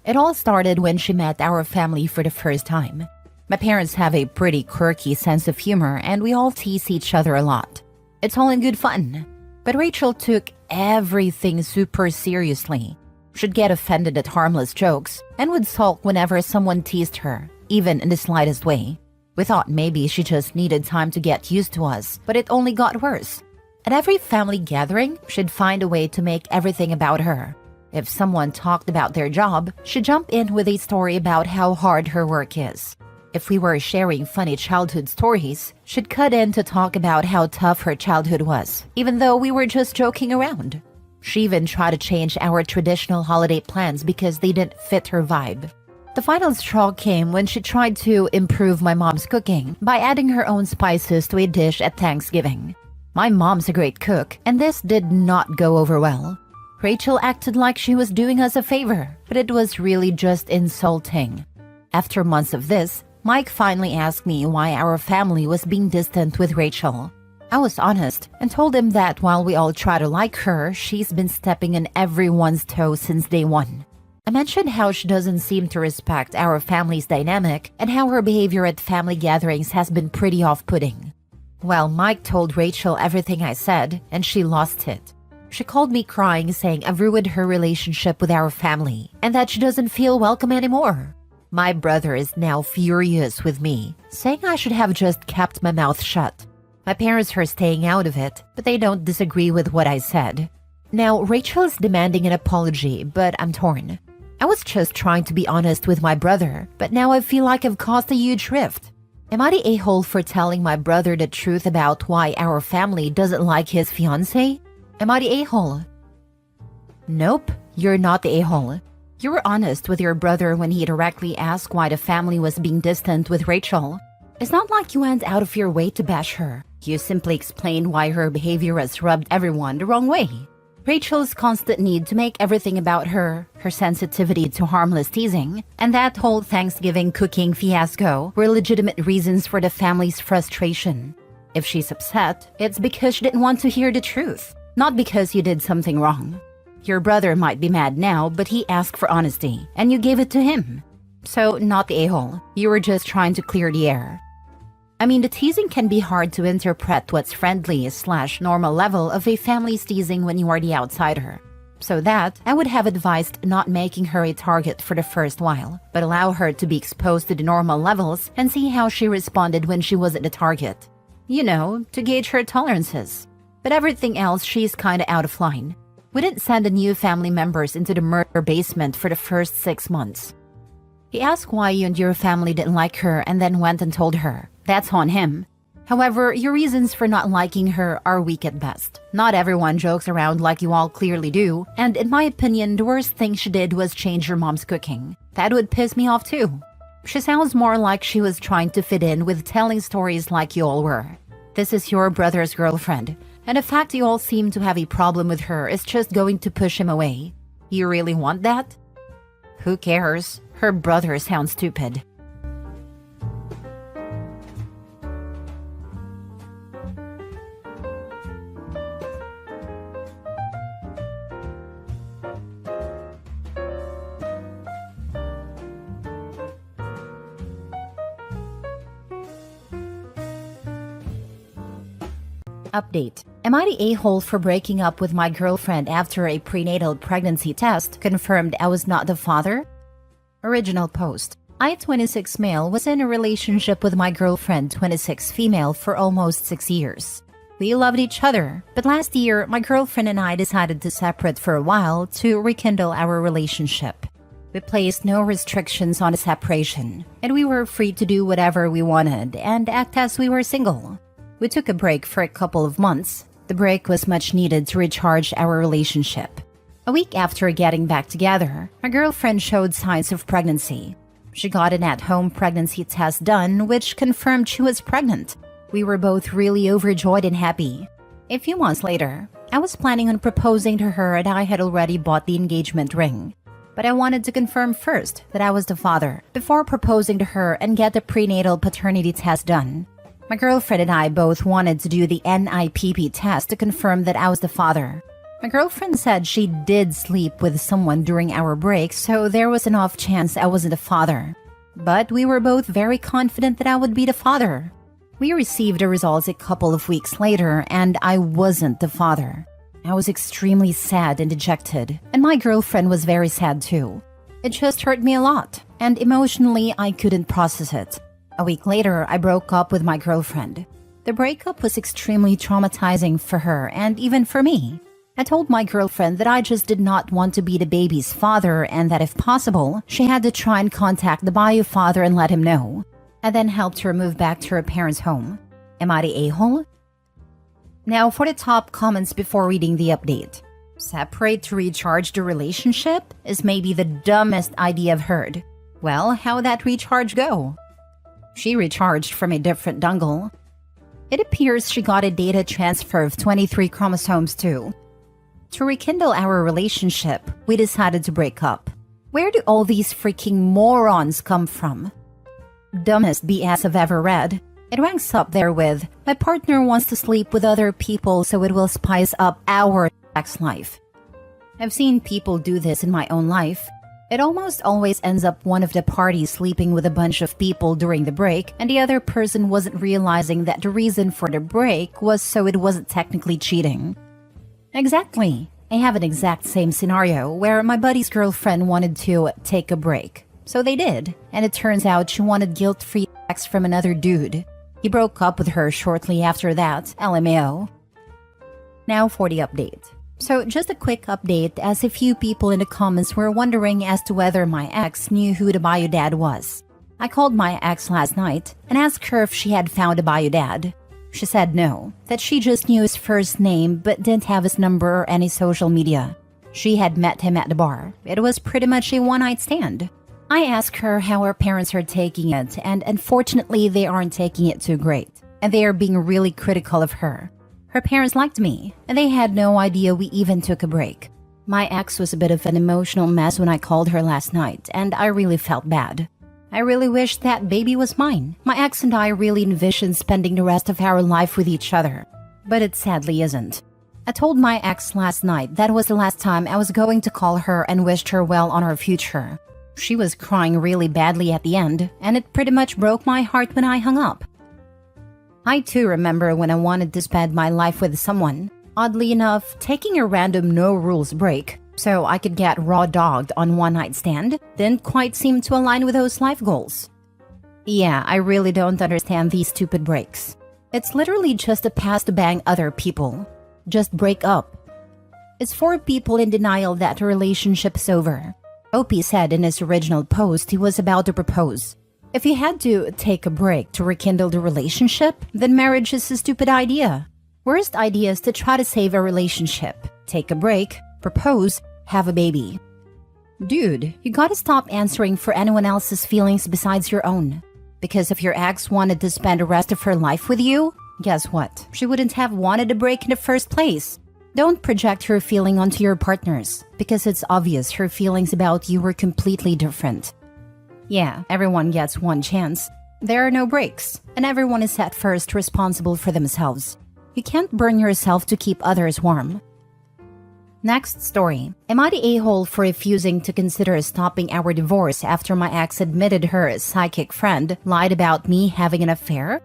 It all started when she met our family for the first time. My parents have a pretty quirky sense of humor and we all tease each other a lot. It's all in good fun. But Rachel took everything super seriously. She'd get offended at harmless jokes and would sulk whenever someone teased her, even in the slightest way. We thought maybe she just needed time to get used to us, but it only got worse. At every family gathering, she'd find a way to make everything about her. If someone talked about their job, she'd jump in with a story about how hard her work is. If we were sharing funny childhood stories, she'd cut in to talk about how tough her childhood was, even though we were just joking around. She even tried to change our traditional holiday plans because they didn't fit her vibe. The final straw came when she tried to improve my mom's cooking by adding her own spices to a dish at Thanksgiving. My mom's a great cook, and this did not go over well. Rachel acted like she was doing us a favor, but it was really just insulting. After months of this, Mike finally asked me why our family was being distant with Rachel. I was honest and told him that while we all try to like her, she's been stepping on everyone's toes since day one. I mentioned how she doesn't seem to respect our family's dynamic and how her behavior at family gatherings has been pretty off-putting. Well, Mike told Rachel everything I said, and she lost it. She called me crying, saying I've ruined her relationship with our family and that she doesn't feel welcome anymore. My brother is now furious with me, saying I should have just kept my mouth shut. My parents are staying out of it, but they don't disagree with what I said. Now, Rachel is demanding an apology, but I'm torn. I was just trying to be honest with my brother, but now I feel like I've caused a huge rift. Am I the a-hole for telling my brother the truth about why our family doesn't like his fiancée? Am I the a-hole? Nope, you're not the a-hole. You were honest with your brother when he directly asked why the family was being distant with Rachel. It's not like you went out of your way to bash her. You simply explained why her behavior has rubbed everyone the wrong way. Rachel's constant need to make everything about her, her sensitivity to harmless teasing, and that whole Thanksgiving cooking fiasco were legitimate reasons for the family's frustration. If she's upset, it's because she didn't want to hear the truth, not because you did something wrong. Your brother might be mad now, but he asked for honesty, and you gave it to him. So, not the a-hole. You were just trying to clear the air. I mean, the teasing can be hard to interpret what's friendly/normal level of a family's teasing when you are the outsider. So that, I would have advised not making her a target for the first while, but allow her to be exposed to the normal levels and see how she responded when she wasn't the target. You know, to gauge her tolerances. But everything else, she's kinda out of line. We didn't send the new family members into the murder basement for the first 6 months. He asked why you and your family didn't like her and then went and told her. That's on him. However, your reasons for not liking her are weak at best. Not everyone jokes around like you all clearly do, and in my opinion, the worst thing she did was change your mom's cooking. That would piss me off too. She sounds more like she was trying to fit in with telling stories like you all were. This is your brother's girlfriend, and the fact you all seem to have a problem with her is just going to push him away. You really want that? Who cares? Her brother sounds stupid. Update. Am I the a-hole for breaking up with my girlfriend after a prenatal pregnancy test confirmed I was not the father? Original post. I, 26 male, was in a relationship with my girlfriend, 26 female, for almost 6 years. We loved each other, but last year, my girlfriend and I decided to separate for a while to rekindle our relationship. We placed no restrictions on the separation, and we were free to do whatever we wanted and act as we were single. We took a break for a couple of months. The break was much needed to recharge our relationship. A week after getting back together, my girlfriend showed signs of pregnancy. She got an at-home pregnancy test done, which confirmed she was pregnant. We were both really overjoyed and happy. A few months later, I was planning on proposing to her and I had already bought the engagement ring. But I wanted to confirm first that I was the father before proposing to her and get the prenatal paternity test done. My girlfriend and I both wanted to do the NIPP test to confirm that I was the father. My girlfriend said she did sleep with someone during our break, so there was an off chance I wasn't the father. But we were both very confident that I would be the father. We received the results a couple of weeks later, and I wasn't the father. I was extremely sad and dejected, and my girlfriend was very sad too. It just hurt me a lot, and emotionally I couldn't process it. A week later, I broke up with my girlfriend. The breakup was extremely traumatizing for her and even for me. I told my girlfriend that I just did not want to be the baby's father and that if possible, she had to try and contact the bio father and let him know. I then helped her move back to her parents' home. Am I the a-hole? Now for the top comments before reading the update. Separate to recharge the relationship is maybe the dumbest idea I've heard. Well, how'd that recharge go? She recharged from a different dongle. It appears she got a data transfer of 23 chromosomes too. To rekindle our relationship, we decided to break up. Where do all these freaking morons come from? Dumbest BS I've ever read. It ranks up there with, my partner wants to sleep with other people so it will spice up our sex life. I've seen people do this in my own life. It almost always ends up one of the parties sleeping with a bunch of people during the break, and the other person wasn't realizing that the reason for the break was so it wasn't technically cheating. Exactly. I have an exact same scenario where my buddy's girlfriend wanted to take a break. So they did, and it turns out she wanted guilt-free sex from another dude. He broke up with her shortly after that, LMAO. Now for the update. So just a quick update, as a few people in the comments were wondering as to whether my ex knew who the bio dad was. I called my ex last night and asked her if she had found a bio dad. She said no, that she just knew his first name but didn't have his number or any social media. She had met him at the bar. It was pretty much a one-night stand. I asked her how her parents are taking it, and unfortunately they aren't taking it too great, and they are being really critical of her. Her parents liked me, and they had no idea we even took a break. My ex was a bit of an emotional mess when I called her last night, and I really felt bad. I really wish that baby was mine. My ex and I really envisioned spending the rest of our life with each other, but it sadly isn't. I told my ex last night that was the last time I was going to call her and wished her well on her future. She was crying really badly at the end, and it pretty much broke my heart when I hung up. I too remember when I wanted to spend my life with someone. Oddly enough, taking a random no-rules break so I could get raw-dogged on one-night stand didn't quite seem to align with those life goals. Yeah, I really don't understand these stupid breaks. It's literally just a pass to bang other people. Just break up. It's for people in denial that the relationship is over. Opie said in his original post he was about to propose. If you had to take a break to rekindle the relationship, then marriage is a stupid idea. Worst idea is to try to save a relationship. Take a break, propose, have a baby. Dude, you gotta stop answering for anyone else's feelings besides your own. Because if your ex wanted to spend the rest of her life with you, guess what? She wouldn't have wanted a break in the first place. Don't project her feeling onto your partners, because it's obvious her feelings about you were completely different. Yeah, everyone gets one chance. There are no breaks, and everyone is at first responsible for themselves. You can't burn yourself to keep others warm. Next story. Am I the a-hole for refusing to consider stopping our divorce after my ex admitted her psychic friend lied about me having an affair?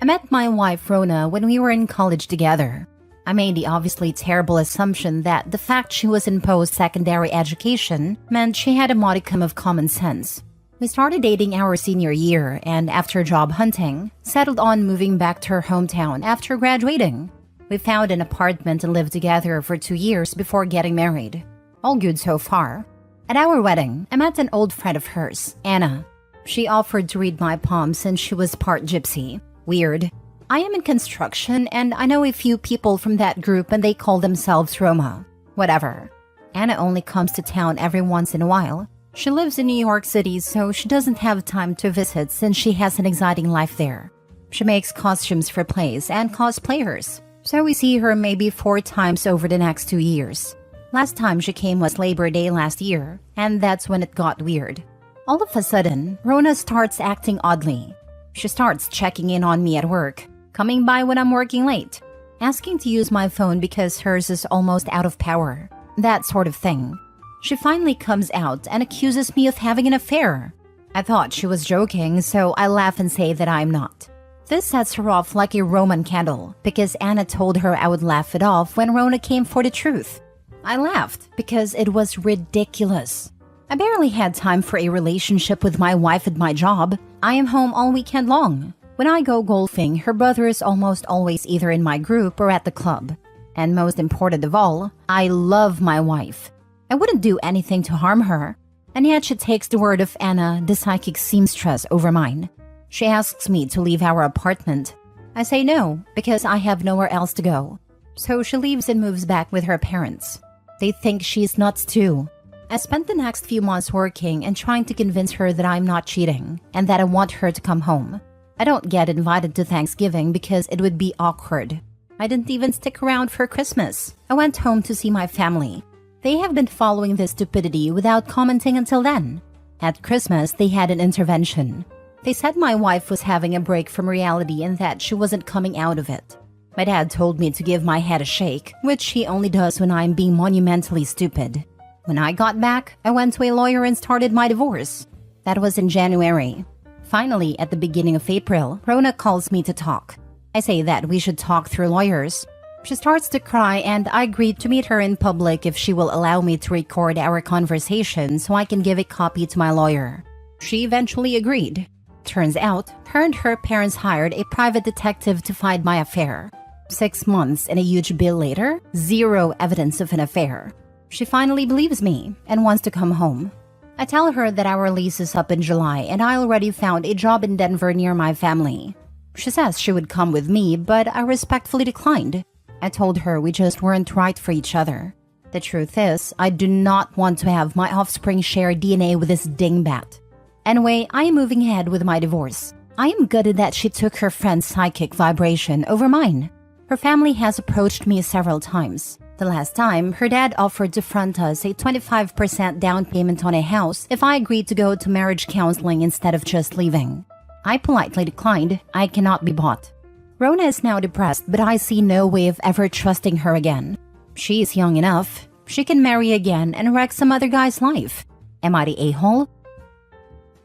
I met my wife Rona when we were in college together. I made the obviously terrible assumption that the fact she was in post-secondary education meant she had a modicum of common sense. We started dating our senior year and after job hunting, settled on moving back to her hometown after graduating. We found an apartment and lived together for 2 years before getting married. All good so far. At our wedding, I met an old friend of hers, Anna. She offered to read my palm since she was part gypsy. Weird. I am in construction and I know a few people from that group and they call themselves Roma. Whatever. Anna only comes to town every once in a while. She lives in New York City, so she doesn't have time to visit since she has an exciting life there. She makes costumes for plays and cosplayers, so we see her maybe 4 times over the next 2 years. Last time she came was Labor Day last year, and that's when it got weird. All of a sudden, Rona starts acting oddly. She starts checking in on me at work, coming by when I'm working late, asking to use my phone because hers is almost out of power, that sort of thing. She finally comes out and accuses me of having an affair. I thought she was joking, so I laugh and say that I'm not. This sets her off like a Roman candle, because Anna told her I would laugh it off when Rona came for the truth. I laughed because it was ridiculous. I barely had time for a relationship with my wife at my job. I am home all weekend long. When I go golfing, her brother is almost always either in my group or at the club. And most important of all, I love my wife. I wouldn't do anything to harm her. And yet she takes the word of Anna, the psychic seamstress, over mine. She asks me to leave our apartment. I say no, because I have nowhere else to go. So she leaves and moves back with her parents. They think she's nuts too. I spent the next few months working and trying to convince her that I'm not cheating and that I want her to come home. I don't get invited to Thanksgiving because it would be awkward. I didn't even stick around for Christmas. I went home to see my family. They have been following this stupidity without commenting until then. At Christmas, they had an intervention. They said my wife was having a break from reality and that she wasn't coming out of it. My dad told me to give my head a shake, which he only does when I'm being monumentally stupid. When I got back, I went to a lawyer and started my divorce. That was in January. Finally, at the beginning of April, Rona calls me to talk. I say that we should talk through lawyers. She starts to cry and I agreed to meet her in public if she will allow me to record our conversation so I can give a copy to my lawyer. She eventually agreed. Turns out, her and her parents hired a private detective to find my affair. 6 months and a huge bill later, zero evidence of an affair. She finally believes me and wants to come home. I tell her that our lease is up in July and I already found a job in Denver near my family. She says she would come with me, but I respectfully declined. I told her we just weren't right for each other. The truth is, I do not want to have my offspring share DNA with this dingbat. Anyway, I am moving ahead with my divorce. I am gutted that she took her friend's psychic vibration over mine. Her family has approached me several times. The last time, her dad offered to front us a 25% down payment on a house if I agreed to go to marriage counseling instead of just leaving. I politely declined. I cannot be bought. Rona is now depressed, but I see no way of ever trusting her again. She is young enough. She can marry again and wreck some other guy's life. Am I the a-hole?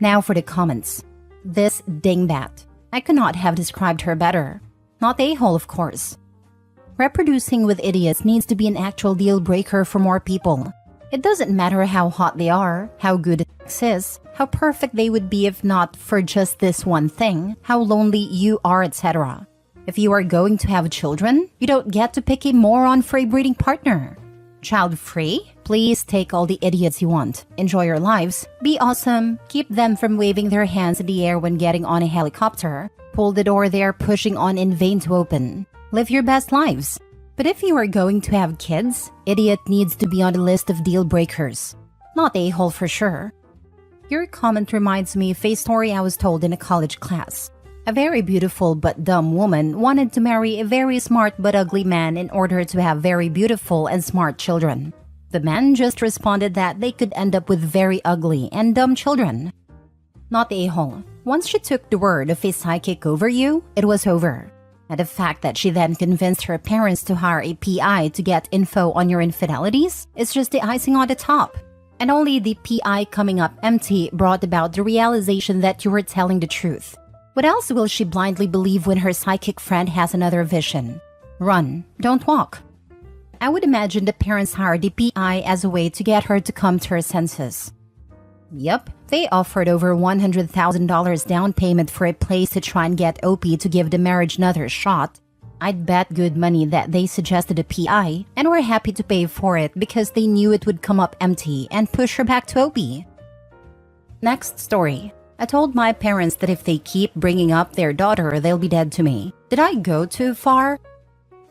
Now for the comments. This dingbat. I could not have described her better. Not the a-hole, of course. Reproducing with idiots needs to be an actual deal breaker for more people. It doesn't matter how hot they are, how good sex is, how perfect they would be if not for just this one thing, how lonely you are, etc. If you are going to have children, you don't get to pick a moron for a breeding partner. Child-free? Please take all the idiots you want. Enjoy your lives. Be awesome. Keep them from waving their hands in the air when getting on a helicopter. Pull the door they are pushing on in vain to open. Live your best lives. But if you are going to have kids, idiot needs to be on the list of deal breakers. Not a-hole for sure. Your comment reminds me of a story I was told in a college class. A very beautiful but dumb woman wanted to marry a very smart but ugly man in order to have very beautiful and smart children. The man just responded that they could end up with very ugly and dumb children. Not the a-hole. Once she took the word of a psychic over you, it was over. And the fact that she then convinced her parents to hire a PI to get info on your infidelities is just the icing on the top. And only the PI coming up empty brought about the realization that you were telling the truth. What else will she blindly believe when her psychic friend has another vision? Run, don't walk. I would imagine the parents hired the PI as a way to get her to come to her senses. Yep, they offered over $100,000 down payment for a place to try and get OP to give the marriage another shot. I'd bet good money that they suggested a PI and were happy to pay for it because they knew it would come up empty and push her back to OP. Next story. I told my parents that if they keep bringing up their daughter, they'll be dead to me. Did I go too far?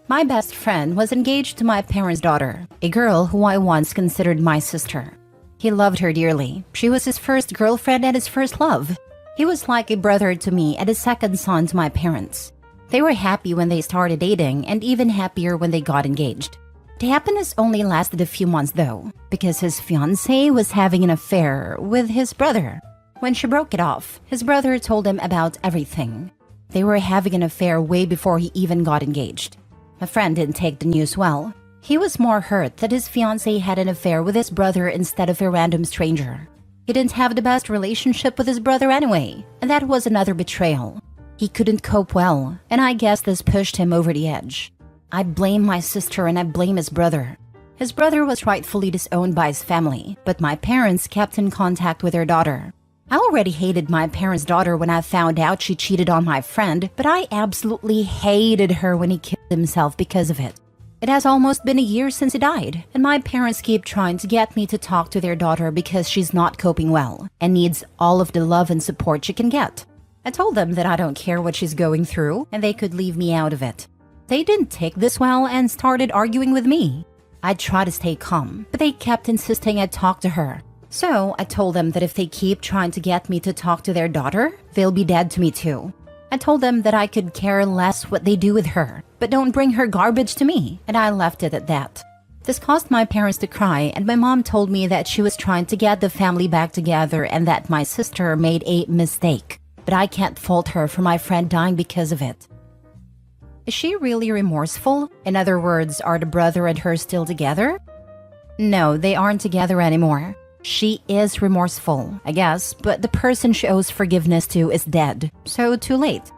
My best friend was engaged to my parents' daughter, a girl who I once considered my sister. He loved her dearly. She was his first girlfriend and his first love. He was like a brother to me and a second son to my parents. They were happy when they started dating and even happier when they got engaged. The happiness only lasted a few months though, because his fiancée was having an affair with his brother. When she broke it off, his brother told him about everything. They were having an affair way before he even got engaged. My friend didn't take the news well. He was more hurt that his fiancée had an affair with his brother instead of a random stranger. He didn't have the best relationship with his brother anyway, and that was another betrayal. He couldn't cope well, and I guess this pushed him over the edge. I blame my sister and I blame his brother. His brother was rightfully disowned by his family, but my parents kept in contact with their daughter. I already hated my parents' daughter when I found out she cheated on my friend, but I absolutely hated her when he killed himself because of it. It has almost been a year since he died, and my parents keep trying to get me to talk to their daughter because she's not coping well and needs all of the love and support she can get. I told them that I don't care what she's going through and they could leave me out of it. They didn't take this well and started arguing with me. I tried to stay calm, but they kept insisting I talk to her. So I told them that if they keep trying to get me to talk to their daughter, they'll be dead to me too. I told them that I could care less what they do with her, but don't bring her garbage to me, and I left it at that. This caused my parents to cry, and my mom told me that she was trying to get the family back together and that my sister made a mistake. but I can't fault her for my friend dying because of it. Is she really remorseful? In other words, are the brother and her still together? No, they aren't together anymore. She is remorseful, I guess, but the person she owes forgiveness to is dead, so too late.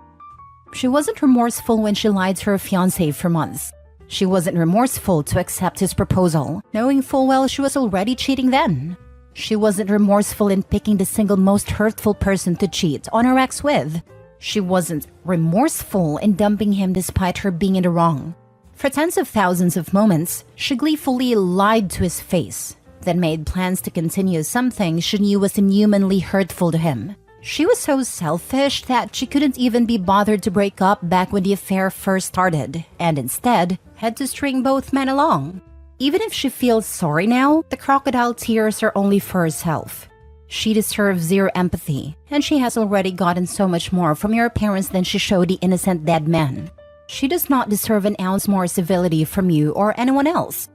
She wasn't remorseful when she lied to her fiancé for months. She wasn't remorseful to accept his proposal, knowing full well she was already cheating then. She wasn't remorseful in picking the single most hurtful person to cheat on her ex with. She wasn't remorseful in dumping him despite her being in the wrong. For tens of thousands of moments, she gleefully lied to his face, then made plans to continue something she knew was inhumanly hurtful to him. She was so selfish that she couldn't even be bothered to break up back when the affair first started, and instead had to string both men along. Even if she feels sorry now, the crocodile tears are only for herself. She deserves zero empathy, and she has already gotten so much more from your parents than she showed the innocent dead man. She does not deserve an ounce more civility from you or anyone else.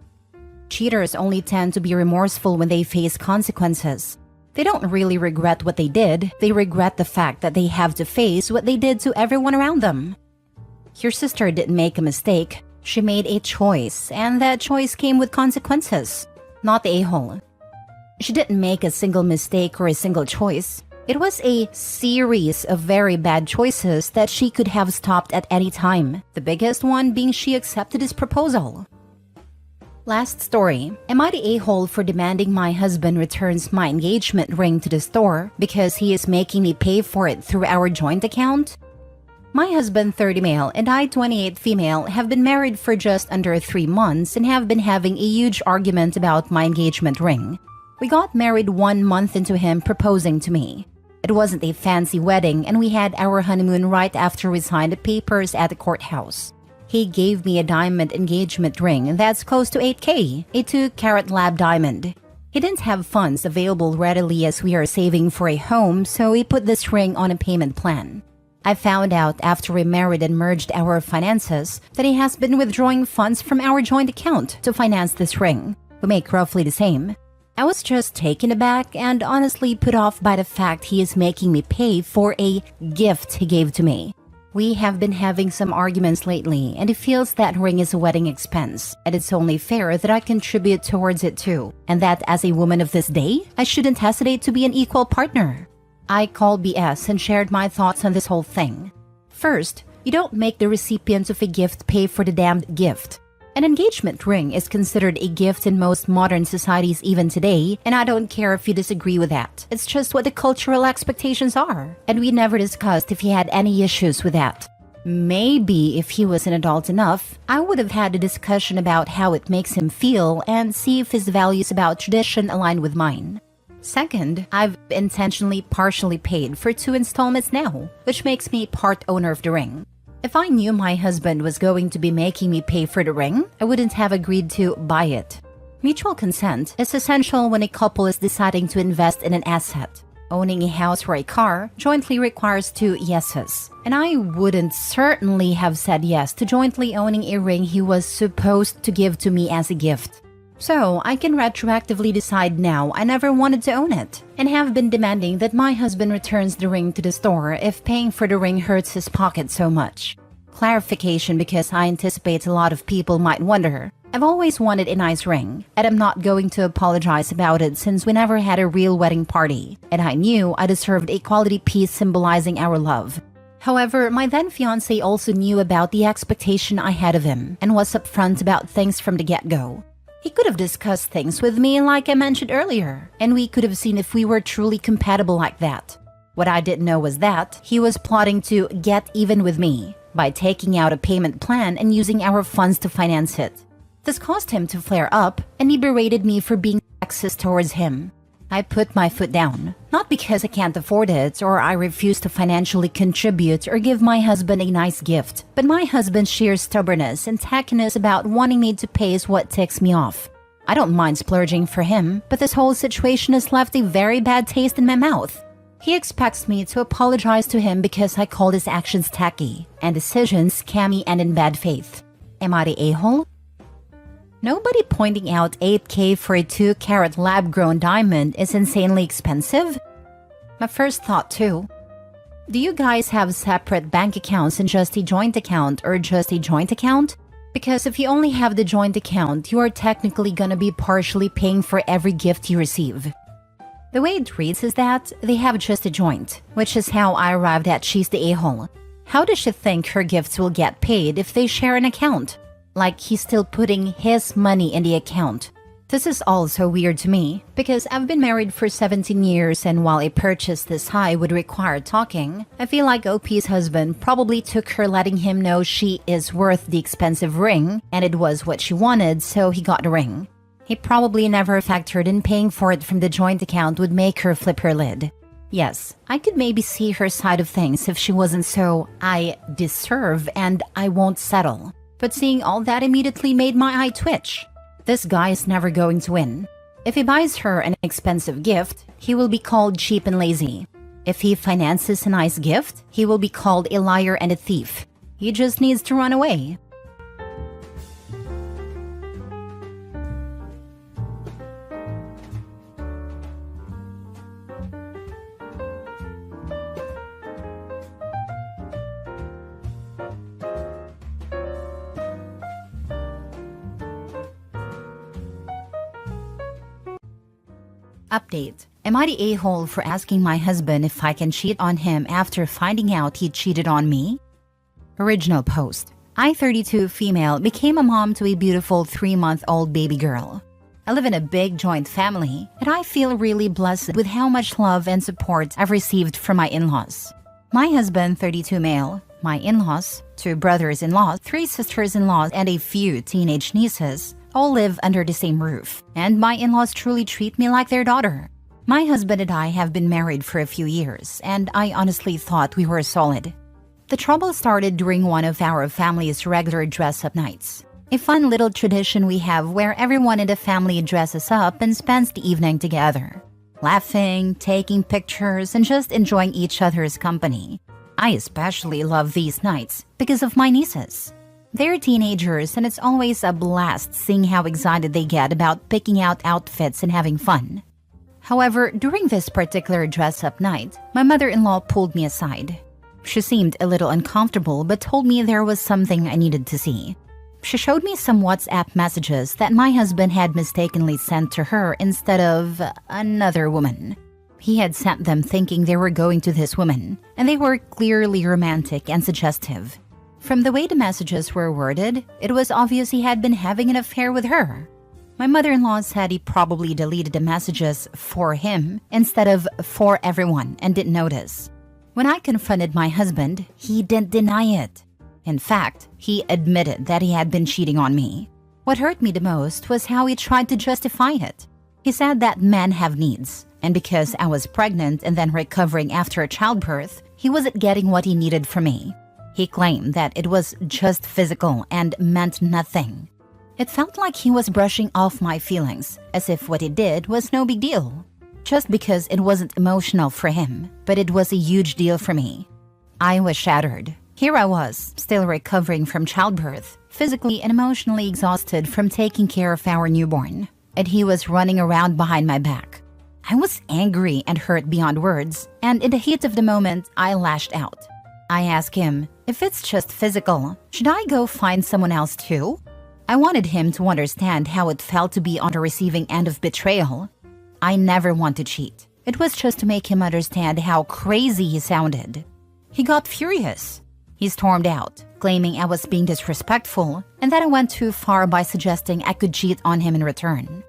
Cheaters only tend to be remorseful when they face consequences. They don't really regret what they did, they regret the fact that they have to face what they did to everyone around them. Your sister didn't make a mistake, she made a choice, and that choice came with consequences, not the a-hole. She didn't make a single mistake or a single choice. It was a series of very bad choices that she could have stopped at any time, the biggest one being she accepted his proposal. Last story. Am I the a-hole for demanding my husband returns my engagement ring to the store because he is making me pay for it through our joint account? My husband, 30 male, and I, 28 female, have been married for just under 3 months and have been having a huge argument about my engagement ring. We got married 1 month into him proposing to me. It wasn't a fancy wedding, and we had our honeymoon right after we signed the papers at the courthouse. He gave me a diamond engagement ring that's close to 8K, a 2-carat lab diamond. He didn't have funds available readily as we are saving for a home, so he put this ring on a payment plan. I found out after we married and merged our finances that he has been withdrawing funds from our joint account to finance this ring. We make roughly the same. I was just taken aback and honestly put off by the fact he is making me pay for a gift he gave to me. We have been having some arguments lately, and he feels that ring is a wedding expense, and it's only fair that I contribute towards it too, and that as a woman of this day, I shouldn't hesitate to be an equal partner. I called BS and shared my thoughts on this whole thing. First, you don't make the recipient of a gift pay for the damned gift. An engagement ring is considered a gift in most modern societies even today, and I don't care if you disagree with that. It's just what the cultural expectations are, and we never discussed if he had any issues with that. Maybe if he was an adult enough, I would have had a discussion about how it makes him feel and see if his values about tradition align with mine. Second, I've intentionally partially paid for 2 installments now, which makes me part owner of the ring. If I knew my husband was going to be making me pay for the ring, I wouldn't have agreed to buy it. Mutual consent is essential when a couple is deciding to invest in an asset. Owning a house or a car jointly requires 2 yeses, and I wouldn't certainly have said yes to jointly owning a ring he was supposed to give to me as a gift. So I can retroactively decide now I never wanted to own it, and have been demanding that my husband returns the ring to the store if paying for the ring hurts his pocket so much. Clarification because I anticipate a lot of people might wonder. I've always wanted a nice ring, and I'm not going to apologize about it since we never had a real wedding party, and I knew I deserved a quality piece symbolizing our love. However, my then fiancé also knew about the expectation I had of him, and was upfront about things from the get-go. He could have discussed things with me like I mentioned earlier, and we could have seen if we were truly compatible like that. What I didn't know was that he was plotting to get even with me by taking out a payment plan and using our funds to finance it. This caused him to flare up, and he berated me for being sexist towards him. I put my foot down, not because I can't afford it or I refuse to financially contribute or give my husband a nice gift, but my husband's sheer stubbornness and tackiness about wanting me to pay is what ticks me off. I don't mind splurging for him, but this whole situation has left a very bad taste in my mouth. He expects me to apologize to him because I called his actions tacky and decisions scammy and in bad faith. Am I the a-hole? Nobody pointing out 8K for a 2-carat lab-grown diamond is insanely expensive? My first thought too. Do you guys have separate bank accounts and just a joint account or just a joint account? Because if you only have the joint account, you are technically gonna be partially paying for every gift you receive. The way it reads is that they have just a joint, which is how I arrived at she's the a-hole. How does she think her gifts will get paid if they share an account? Like he's still putting his money in the account. This is also weird to me, because I've been married for 17 years and while a purchase this high would require talking, I feel like OP's husband probably took her letting him know she is worth the expensive ring and it was what she wanted, so he got the ring. He probably never factored in paying for it from the joint account would make her flip her lid. Yes, I could maybe see her side of things if she wasn't so, I deserve and I won't settle. But seeing all that immediately made my eye twitch. This guy is never going to win. If he buys her an expensive gift, he will be called cheap and lazy. If he finances a nice gift, he will be called a liar and a thief. He just needs to run away. Update. Am I the a-hole for asking my husband if I can cheat on him after finding out he cheated on me? Original post. I, 32 female, became a mom to a beautiful 3-month-old baby girl. I live in a big joint family, and I feel really blessed with how much love and support I've received from my in-laws. My husband, 32 male, my in-laws, 2 brothers-in-law, 3 sisters-in-law, and a few teenage nieces all live under the same roof, and my in-laws truly treat me like their daughter. My husband and I have been married for a few years, and I honestly thought we were solid. The trouble started during one of our family's regular dress-up nights. A fun little tradition we have where everyone in the family dresses up and spends the evening together, laughing, taking pictures, and just enjoying each other's company. I especially love these nights because of my nieces. They're teenagers, and it's always a blast seeing how excited they get about picking out outfits and having fun. However, during this particular dress-up night, my mother-in-law pulled me aside. She seemed a little uncomfortable but told me there was something I needed to see. She showed me some WhatsApp messages that my husband had mistakenly sent to her instead of another woman. He had sent them thinking they were going to this woman, and they were clearly romantic and suggestive. From the way the messages were worded, it was obvious he had been having an affair with her. My mother-in-law said he probably deleted the messages for him instead of for everyone and didn't notice. When I confronted my husband, he didn't deny it. In fact, he admitted that he had been cheating on me. What hurt me the most was how he tried to justify it. He said that men have needs, and because I was pregnant and then recovering after childbirth, he wasn't getting what he needed from me. He claimed that it was just physical and meant nothing. It felt like he was brushing off my feelings, as if what he did was no big deal. Just because it wasn't emotional for him, but it was a huge deal for me. I was shattered. Here I was, still recovering from childbirth, physically and emotionally exhausted from taking care of our newborn, and he was running around behind my back. I was angry and hurt beyond words, and in the heat of the moment, I lashed out. I asked him, if it's just physical, should I go find someone else too? I wanted him to understand how it felt to be on the receiving end of betrayal. I never want to cheat. It was just to make him understand how crazy he sounded. He got furious. He stormed out, claiming I was being disrespectful and that I went too far by suggesting I could cheat on him in return.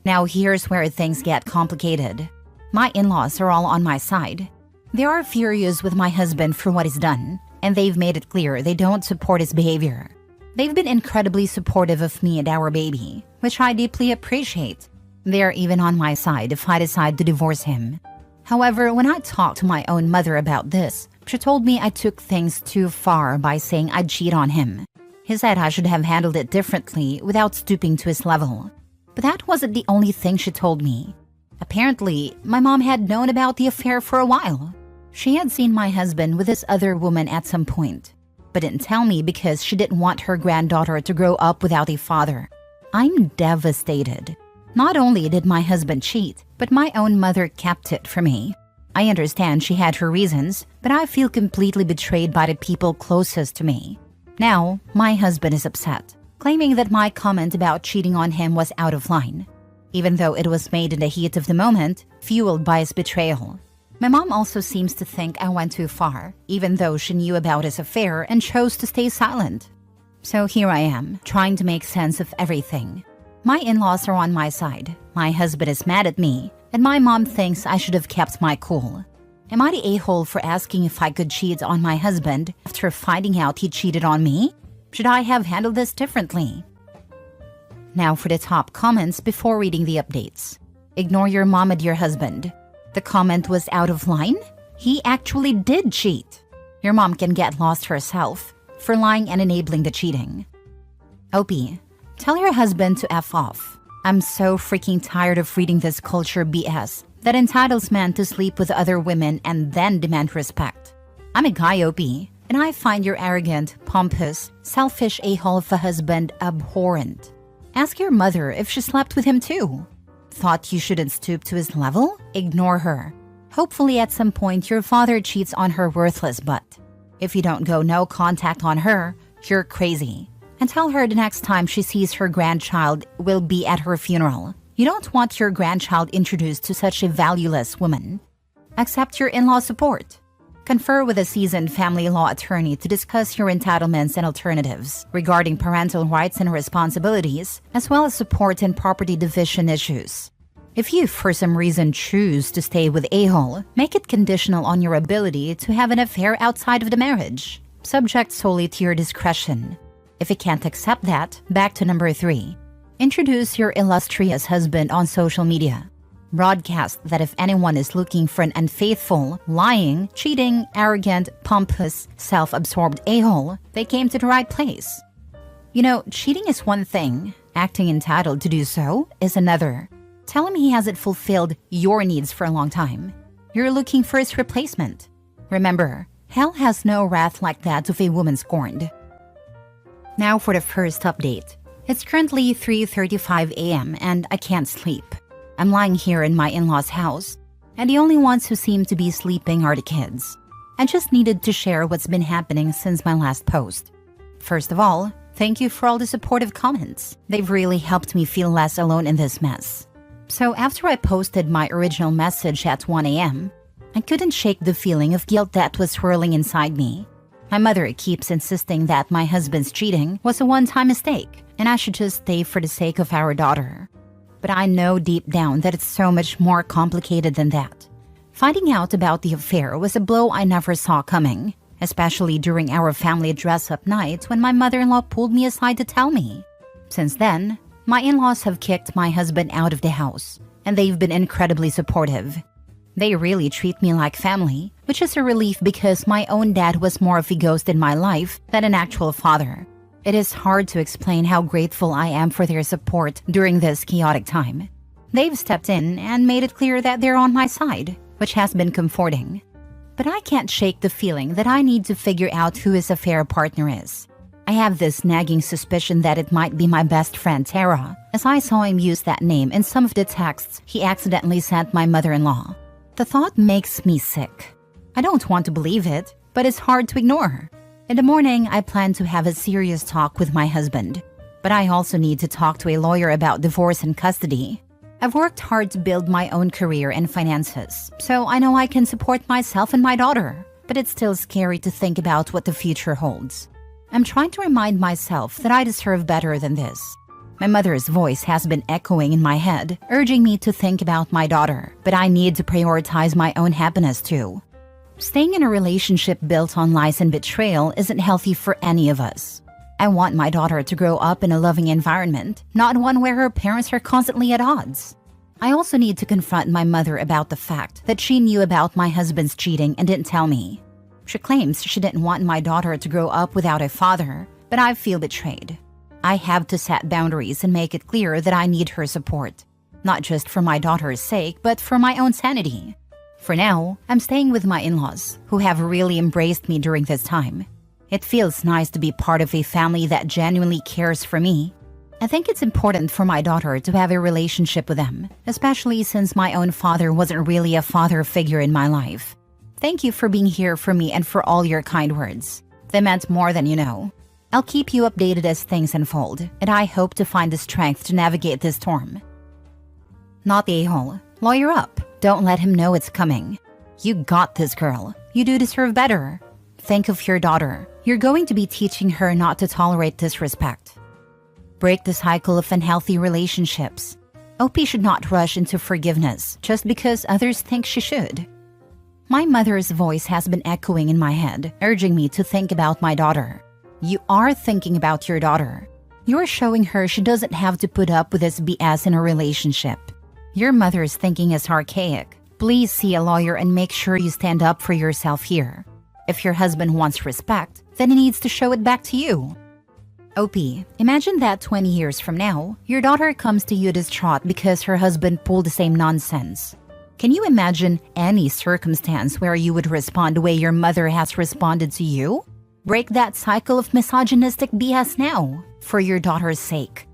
Now here's where things get complicated. My in-laws are all on my side. They are furious with my husband for what he's done, and they've made it clear they don't support his behavior. They've been incredibly supportive of me and our baby, which I deeply appreciate. They're even on my side if I decide to divorce him. However, when I talked to my own mother about this, she told me I took things too far by saying I'd cheat on him. He said I should have handled it differently without stooping to his level. But that wasn't the only thing she told me. Apparently, my mom had known about the affair for a while. She had seen my husband with this other woman at some point, but didn't tell me because she didn't want her granddaughter to grow up without a father. I'm devastated. Not only did my husband cheat, but my own mother kept it from me. I understand she had her reasons, but I feel completely betrayed by the people closest to me. Now, my husband is upset, claiming that my comment about cheating on him was out of line, even though it was made in the heat of the moment, fueled by his betrayal. My mom also seems to think I went too far, even though she knew about his affair and chose to stay silent. So here I am, trying to make sense of everything. My in-laws are on my side, my husband is mad at me, and my mom thinks I should have kept my cool. Am I the a-hole for asking if I could cheat on my husband after finding out he cheated on me? Should I have handled this differently? Now for the top comments before reading the updates. Ignore your mom and your husband. The comment was out of line? He actually did cheat. Your mom can get lost herself for lying and enabling the cheating. OP, tell your husband to F off. I'm so freaking tired of reading this culture BS that entitles men to sleep with other women and then demand respect. I'm a guy, OP, and I find your arrogant, pompous, selfish a-hole of a husband abhorrent. Ask your mother if she slept with him too. Thought you shouldn't stoop to his level? Ignore her. Hopefully at some point your father cheats on her worthless butt. If you don't go no contact on her, you're crazy. And tell her the next time she sees her grandchild will be at her funeral. You don't want your grandchild introduced to such a valueless woman. Accept your in-law support. Confer with a seasoned family law attorney to discuss your entitlements and alternatives regarding parental rights and responsibilities, as well as support and property division issues. If you, for some reason, choose to stay with a-hole, make it conditional on your ability to have an affair outside of the marriage, subject solely to your discretion. If you can't accept that, back to number 3. Introduce your illustrious husband on social media. Broadcast that if anyone is looking for an unfaithful, lying, cheating, arrogant, pompous, self-absorbed a-hole, they came to the right place. You know, cheating is one thing. Acting entitled to do so is another. Tell him he hasn't fulfilled your needs for a long time. You're looking for his replacement. Remember, hell has no wrath like that of a woman scorned. Now for the first update. It's currently 3:35 a.m. and I can't sleep. I'm lying here in my in-laws' house, and the only ones who seem to be sleeping are the kids. I just needed to share what's been happening since my last post. First of all, thank you for all the supportive comments. They've really helped me feel less alone in this mess. So after I posted my original message at 1 a.m., I couldn't shake the feeling of guilt that was swirling inside me. My mother keeps insisting that my husband's cheating was a one-time mistake, and I should just stay for the sake of our daughter. But I know deep down that it's so much more complicated than that. Finding out about the affair was a blow I never saw coming, especially during our family dress-up night when my mother-in-law pulled me aside to tell me. Since then, my in-laws have kicked my husband out of the house, and they've been incredibly supportive. They really treat me like family, which is a relief because my own dad was more of a ghost in my life than an actual father. It is hard to explain how grateful I am for their support during this chaotic time. They've stepped in and made it clear that they're on my side, which has been comforting. But I can't shake the feeling that I need to figure out who his affair partner is. I have this nagging suspicion that it might be my best friend Tara, as I saw him use that name in some of the texts he accidentally sent my mother-in-law. The thought makes me sick. I don't want to believe it, but it's hard to ignore. In the morning, I plan to have a serious talk with my husband, but I also need to talk to a lawyer about divorce and custody. I've worked hard to build my own career and finances, so I know I can support myself and my daughter, but it's still scary to think about what the future holds. I'm trying to remind myself that I deserve better than this. My mother's voice has been echoing in my head, urging me to think about my daughter, but I need to prioritize my own happiness too. Staying in a relationship built on lies and betrayal isn't healthy for any of us. I want my daughter to grow up in a loving environment, not one where her parents are constantly at odds. I also need to confront my mother about the fact that she knew about my husband's cheating and didn't tell me. She claims she didn't want my daughter to grow up without a father, but I feel betrayed. I have to set boundaries and make it clear that I need her support, not just for my daughter's sake, but for my own sanity. For now, I'm staying with my in-laws, who have really embraced me during this time. It feels nice to be part of a family that genuinely cares for me. I think it's important for my daughter to have a relationship with them, especially since my own father wasn't really a father figure in my life. Thank you for being here for me and for all your kind words. They meant more than you know. I'll keep you updated as things unfold, and I hope to find the strength to navigate this storm. Not the a-hole. Lawyer up. Don't let him know it's coming. You got this, girl. You do deserve better. Think of your daughter. You're going to be teaching her not to tolerate disrespect. Break the cycle of unhealthy relationships. OP should not rush into forgiveness just because others think she should. My mother's voice has been echoing in my head, urging me to think about my daughter. You are thinking about your daughter. You're showing her she doesn't have to put up with this BS in a relationship. Your mother's thinking is archaic. Please see a lawyer and make sure you stand up for yourself here. If your husband wants respect, then he needs to show it back to you. OP, imagine that 20 years from now, your daughter comes to you distraught because her husband pulled the same nonsense. Can you imagine any circumstance where you would respond the way your mother has responded to you? Break that cycle of misogynistic BS now, for your daughter's sake.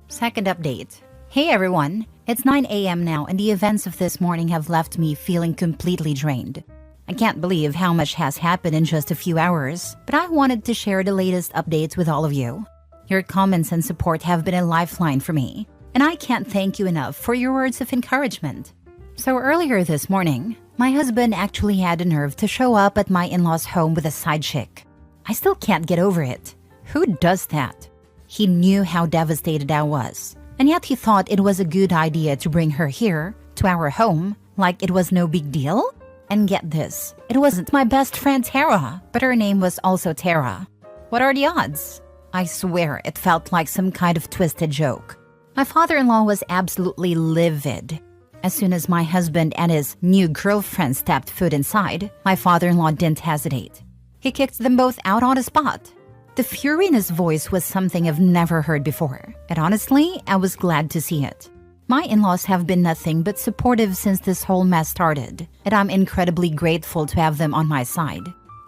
Second update. Hey everyone, it's 9 a.m. now and the events of this morning have left me feeling completely drained. I can't believe how much has happened in just a few hours, but I wanted to share the latest updates with all of you. Your comments and support have been a lifeline for me, and I can't thank you enough for your words of encouragement. So earlier this morning, my husband actually had the nerve to show up at my in-laws' home with a side chick. I still can't get over it. Who does that? He knew how devastated I was, and yet he thought it was a good idea to bring her here, to our home, like it was no big deal? And get this, it wasn't my best friend Tara, but her name was also Tara. What are the odds? I swear it felt like some kind of twisted joke. My father-in-law was absolutely livid. As soon as my husband and his new girlfriend stepped foot inside, my father-in-law didn't hesitate. He kicked them both out on the spot. The fury in his voice was something I've never heard before, and honestly, I was glad to see it. My in-laws have been nothing but supportive since this whole mess started, and I'm incredibly grateful to have them on my side.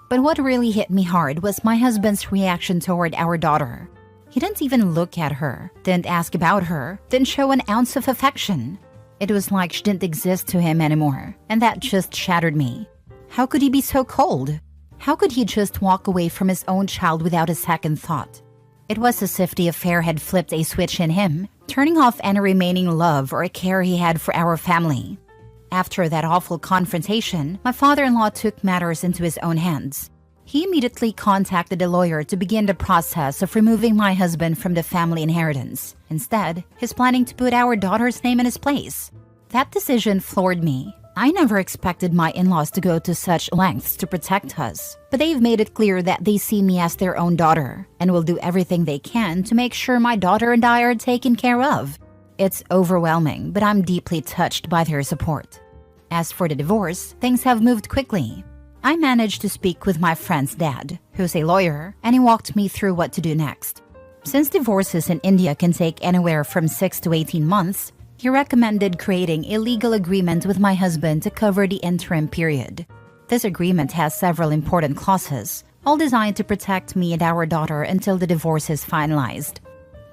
But what really hit me hard was my husband's reaction toward our daughter. He didn't even look at her, didn't ask about her, didn't show an ounce of affection. It was like she didn't exist to him anymore, and that just shattered me. How could he be so cold? How could he just walk away from his own child without a second thought? It was as if the affair had flipped a switch in him, turning off any remaining love or care he had for our family. After that awful confrontation, my father-in-law took matters into his own hands. He immediately contacted a lawyer to begin the process of removing my husband from the family inheritance. Instead, he's planning to put our daughter's name in his place. That decision floored me. I never expected my in-laws to go to such lengths to protect us, but they've made it clear that they see me as their own daughter and will do everything they can to make sure my daughter and I are taken care of. It's overwhelming, but I'm deeply touched by their support. As for the divorce, things have moved quickly. I managed to speak with my friend's dad, who's a lawyer, and he walked me through what to do next. Since divorces in India can take anywhere from 6 to 18 months, he recommended creating a legal agreement with my husband to cover the interim period. This agreement has several important clauses, all designed to protect me and our daughter until the divorce is finalized.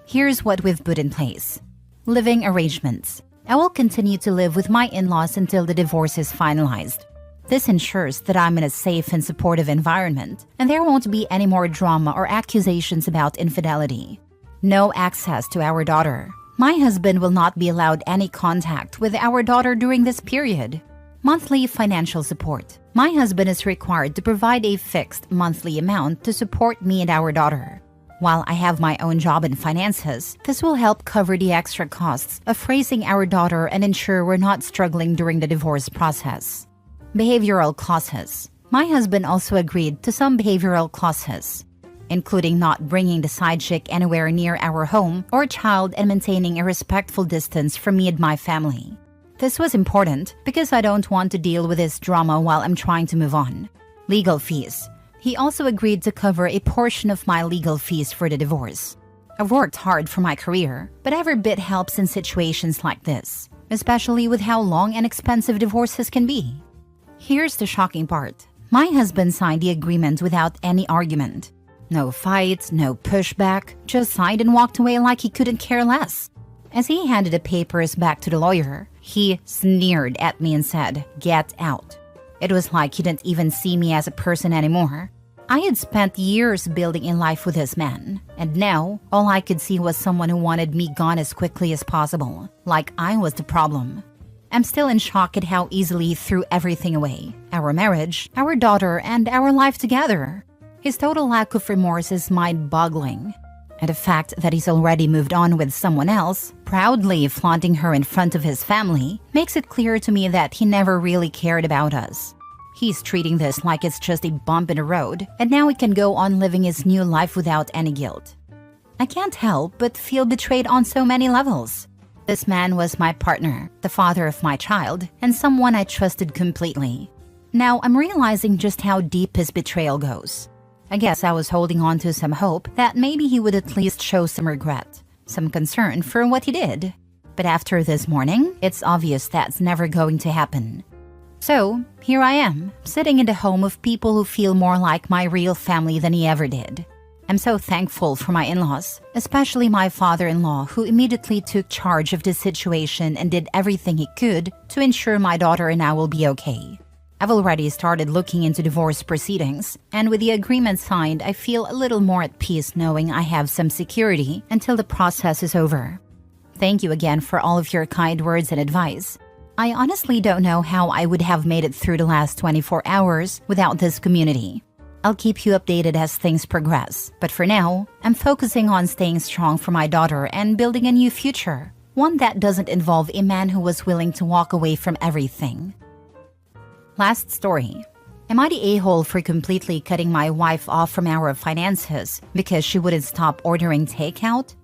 Here's what we've put in place. Living arrangements. I will continue to live with my in-laws until the divorce is finalized. This ensures that I'm in a safe and supportive environment, and there won't be any more drama or accusations about infidelity. No access to our daughter. My husband will not be allowed any contact with our daughter during this period. Monthly financial support. My husband is required to provide a fixed monthly amount to support me and our daughter. While I have my own job and finances, this will help cover the extra costs of raising our daughter and ensure we're not struggling during the divorce process. Behavioral clauses. My husband also agreed to some behavioral clauses, including not bringing the side chick anywhere near our home or child and maintaining a respectful distance from me and my family. This was important because I don't want to deal with this drama while I'm trying to move on. Legal fees. He also agreed to cover a portion of my legal fees for the divorce. I've worked hard for my career, but every bit helps in situations like this, especially with how long and expensive divorces can be. Here's the shocking part. My husband signed the agreement without any argument. No fights, no pushback, just signed and walked away like he couldn't care less. As he handed the papers back to the lawyer, he sneered at me and said, "Get out." It was like he didn't even see me as a person anymore. I had spent years building a life with this man, and now all I could see was someone who wanted me gone as quickly as possible, like I was the problem. I'm still in shock at how easily he threw everything away. Our marriage, our daughter, and our life together. His total lack of remorse is mind-boggling. And the fact that he's already moved on with someone else, proudly flaunting her in front of his family, makes it clear to me that he never really cared about us. He's treating this like it's just a bump in the road, and now he can go on living his new life without any guilt. I can't help but feel betrayed on so many levels. This man was my partner, the father of my child, and someone I trusted completely. Now I'm realizing just how deep his betrayal goes. I guess I was holding on to some hope that maybe he would at least show some regret, some concern for what he did. But after this morning, it's obvious that's never going to happen. So, here I am, sitting in the home of people who feel more like my real family than he ever did. I'm so thankful for my in-laws, especially my father-in-law, who immediately took charge of the situation and did everything he could to ensure my daughter and I will be okay. I've already started looking into divorce proceedings, and with the agreement signed, I feel a little more at peace knowing I have some security until the process is over. Thank you again for all of your kind words and advice. I honestly don't know how I would have made it through the last 24 hours without this community. I'll keep you updated as things progress, but for now, I'm focusing on staying strong for my daughter and building a new future, one that doesn't involve a man who was willing to walk away from everything. Last story. Am I the a-hole for completely cutting my wife off from our finances because she wouldn't stop ordering takeout?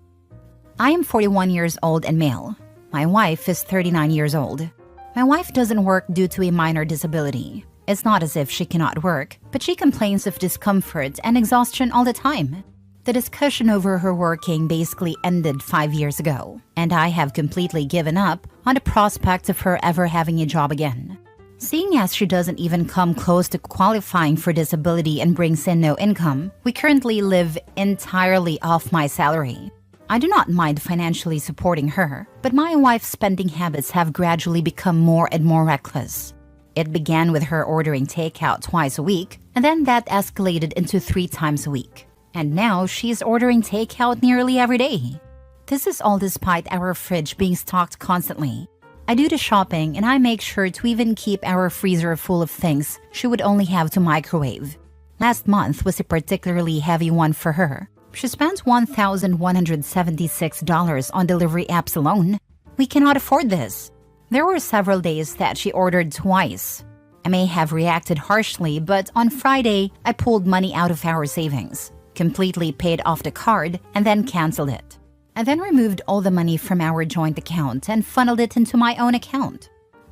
I am 41 years old and male. My wife is 39 years old. My wife doesn't work due to a minor disability. It's not as if she cannot work, but she complains of discomfort and exhaustion all the time. The discussion over her working basically ended 5 years ago, and I have completely given up on the prospect of her ever having a job again. Seeing as she doesn't even come close to qualifying for disability and brings in no income, we currently live entirely off my salary. I do not mind financially supporting her, but my wife's spending habits have gradually become more and more reckless. It began with her ordering takeout twice a week, and then that escalated into 3 times a week. And now she's ordering takeout nearly every day. This is all despite our fridge being stocked constantly. I do the shopping and I make sure to even keep our freezer full of things she would only have to microwave. Last month was a particularly heavy one for her. She spent $1,176 on delivery apps alone. We cannot afford this. There were several days that she ordered twice. I may have reacted harshly, but on Friday, I pulled money out of our savings, completely paid off the card, and then canceled it. I then removed all the money from our joint account and funneled it into my own account.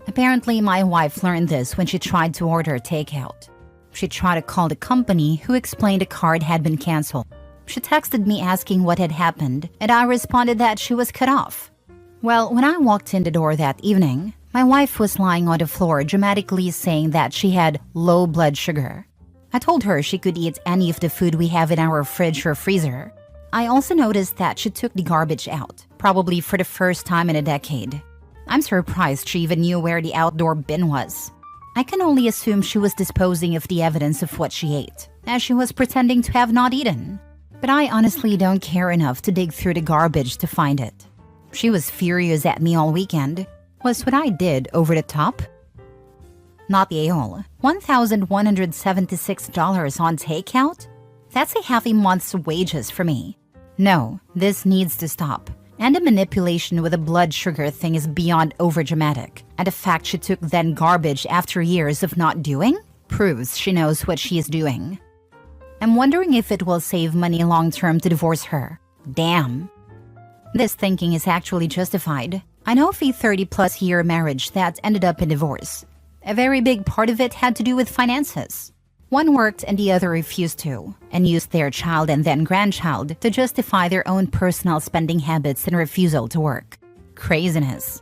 Apparently, my wife learned this when she tried to order takeout. She tried to call the company, who explained the card had been canceled. She texted me asking what had happened, and I responded that she was cut off. Well, when I walked in the door that evening, my wife was lying on the floor dramatically saying that she had low blood sugar. I told her she could eat any of the food we have in our fridge or freezer. I also noticed that she took the garbage out, probably for the first time in a decade. I'm surprised she even knew where the outdoor bin was. I can only assume she was disposing of the evidence of what she ate, as she was pretending to have not eaten. But I honestly don't care enough to dig through the garbage to find it. She was furious at me all weekend. Was what I did over the top? Not the a-hole. $1,176 on takeout? That's a half a month's wages for me. No, this needs to stop. And the manipulation with the blood sugar thing is beyond overdramatic. And the fact she took then garbage after years of not doing proves she knows what she is doing. I'm wondering if it will save money long-term to divorce her. Damn. This thinking is actually justified. I know of a 30-plus year marriage that ended up in divorce. A very big part of it had to do with finances. One worked and the other refused to, and used their child and then grandchild to justify their own personal spending habits and refusal to work. Craziness.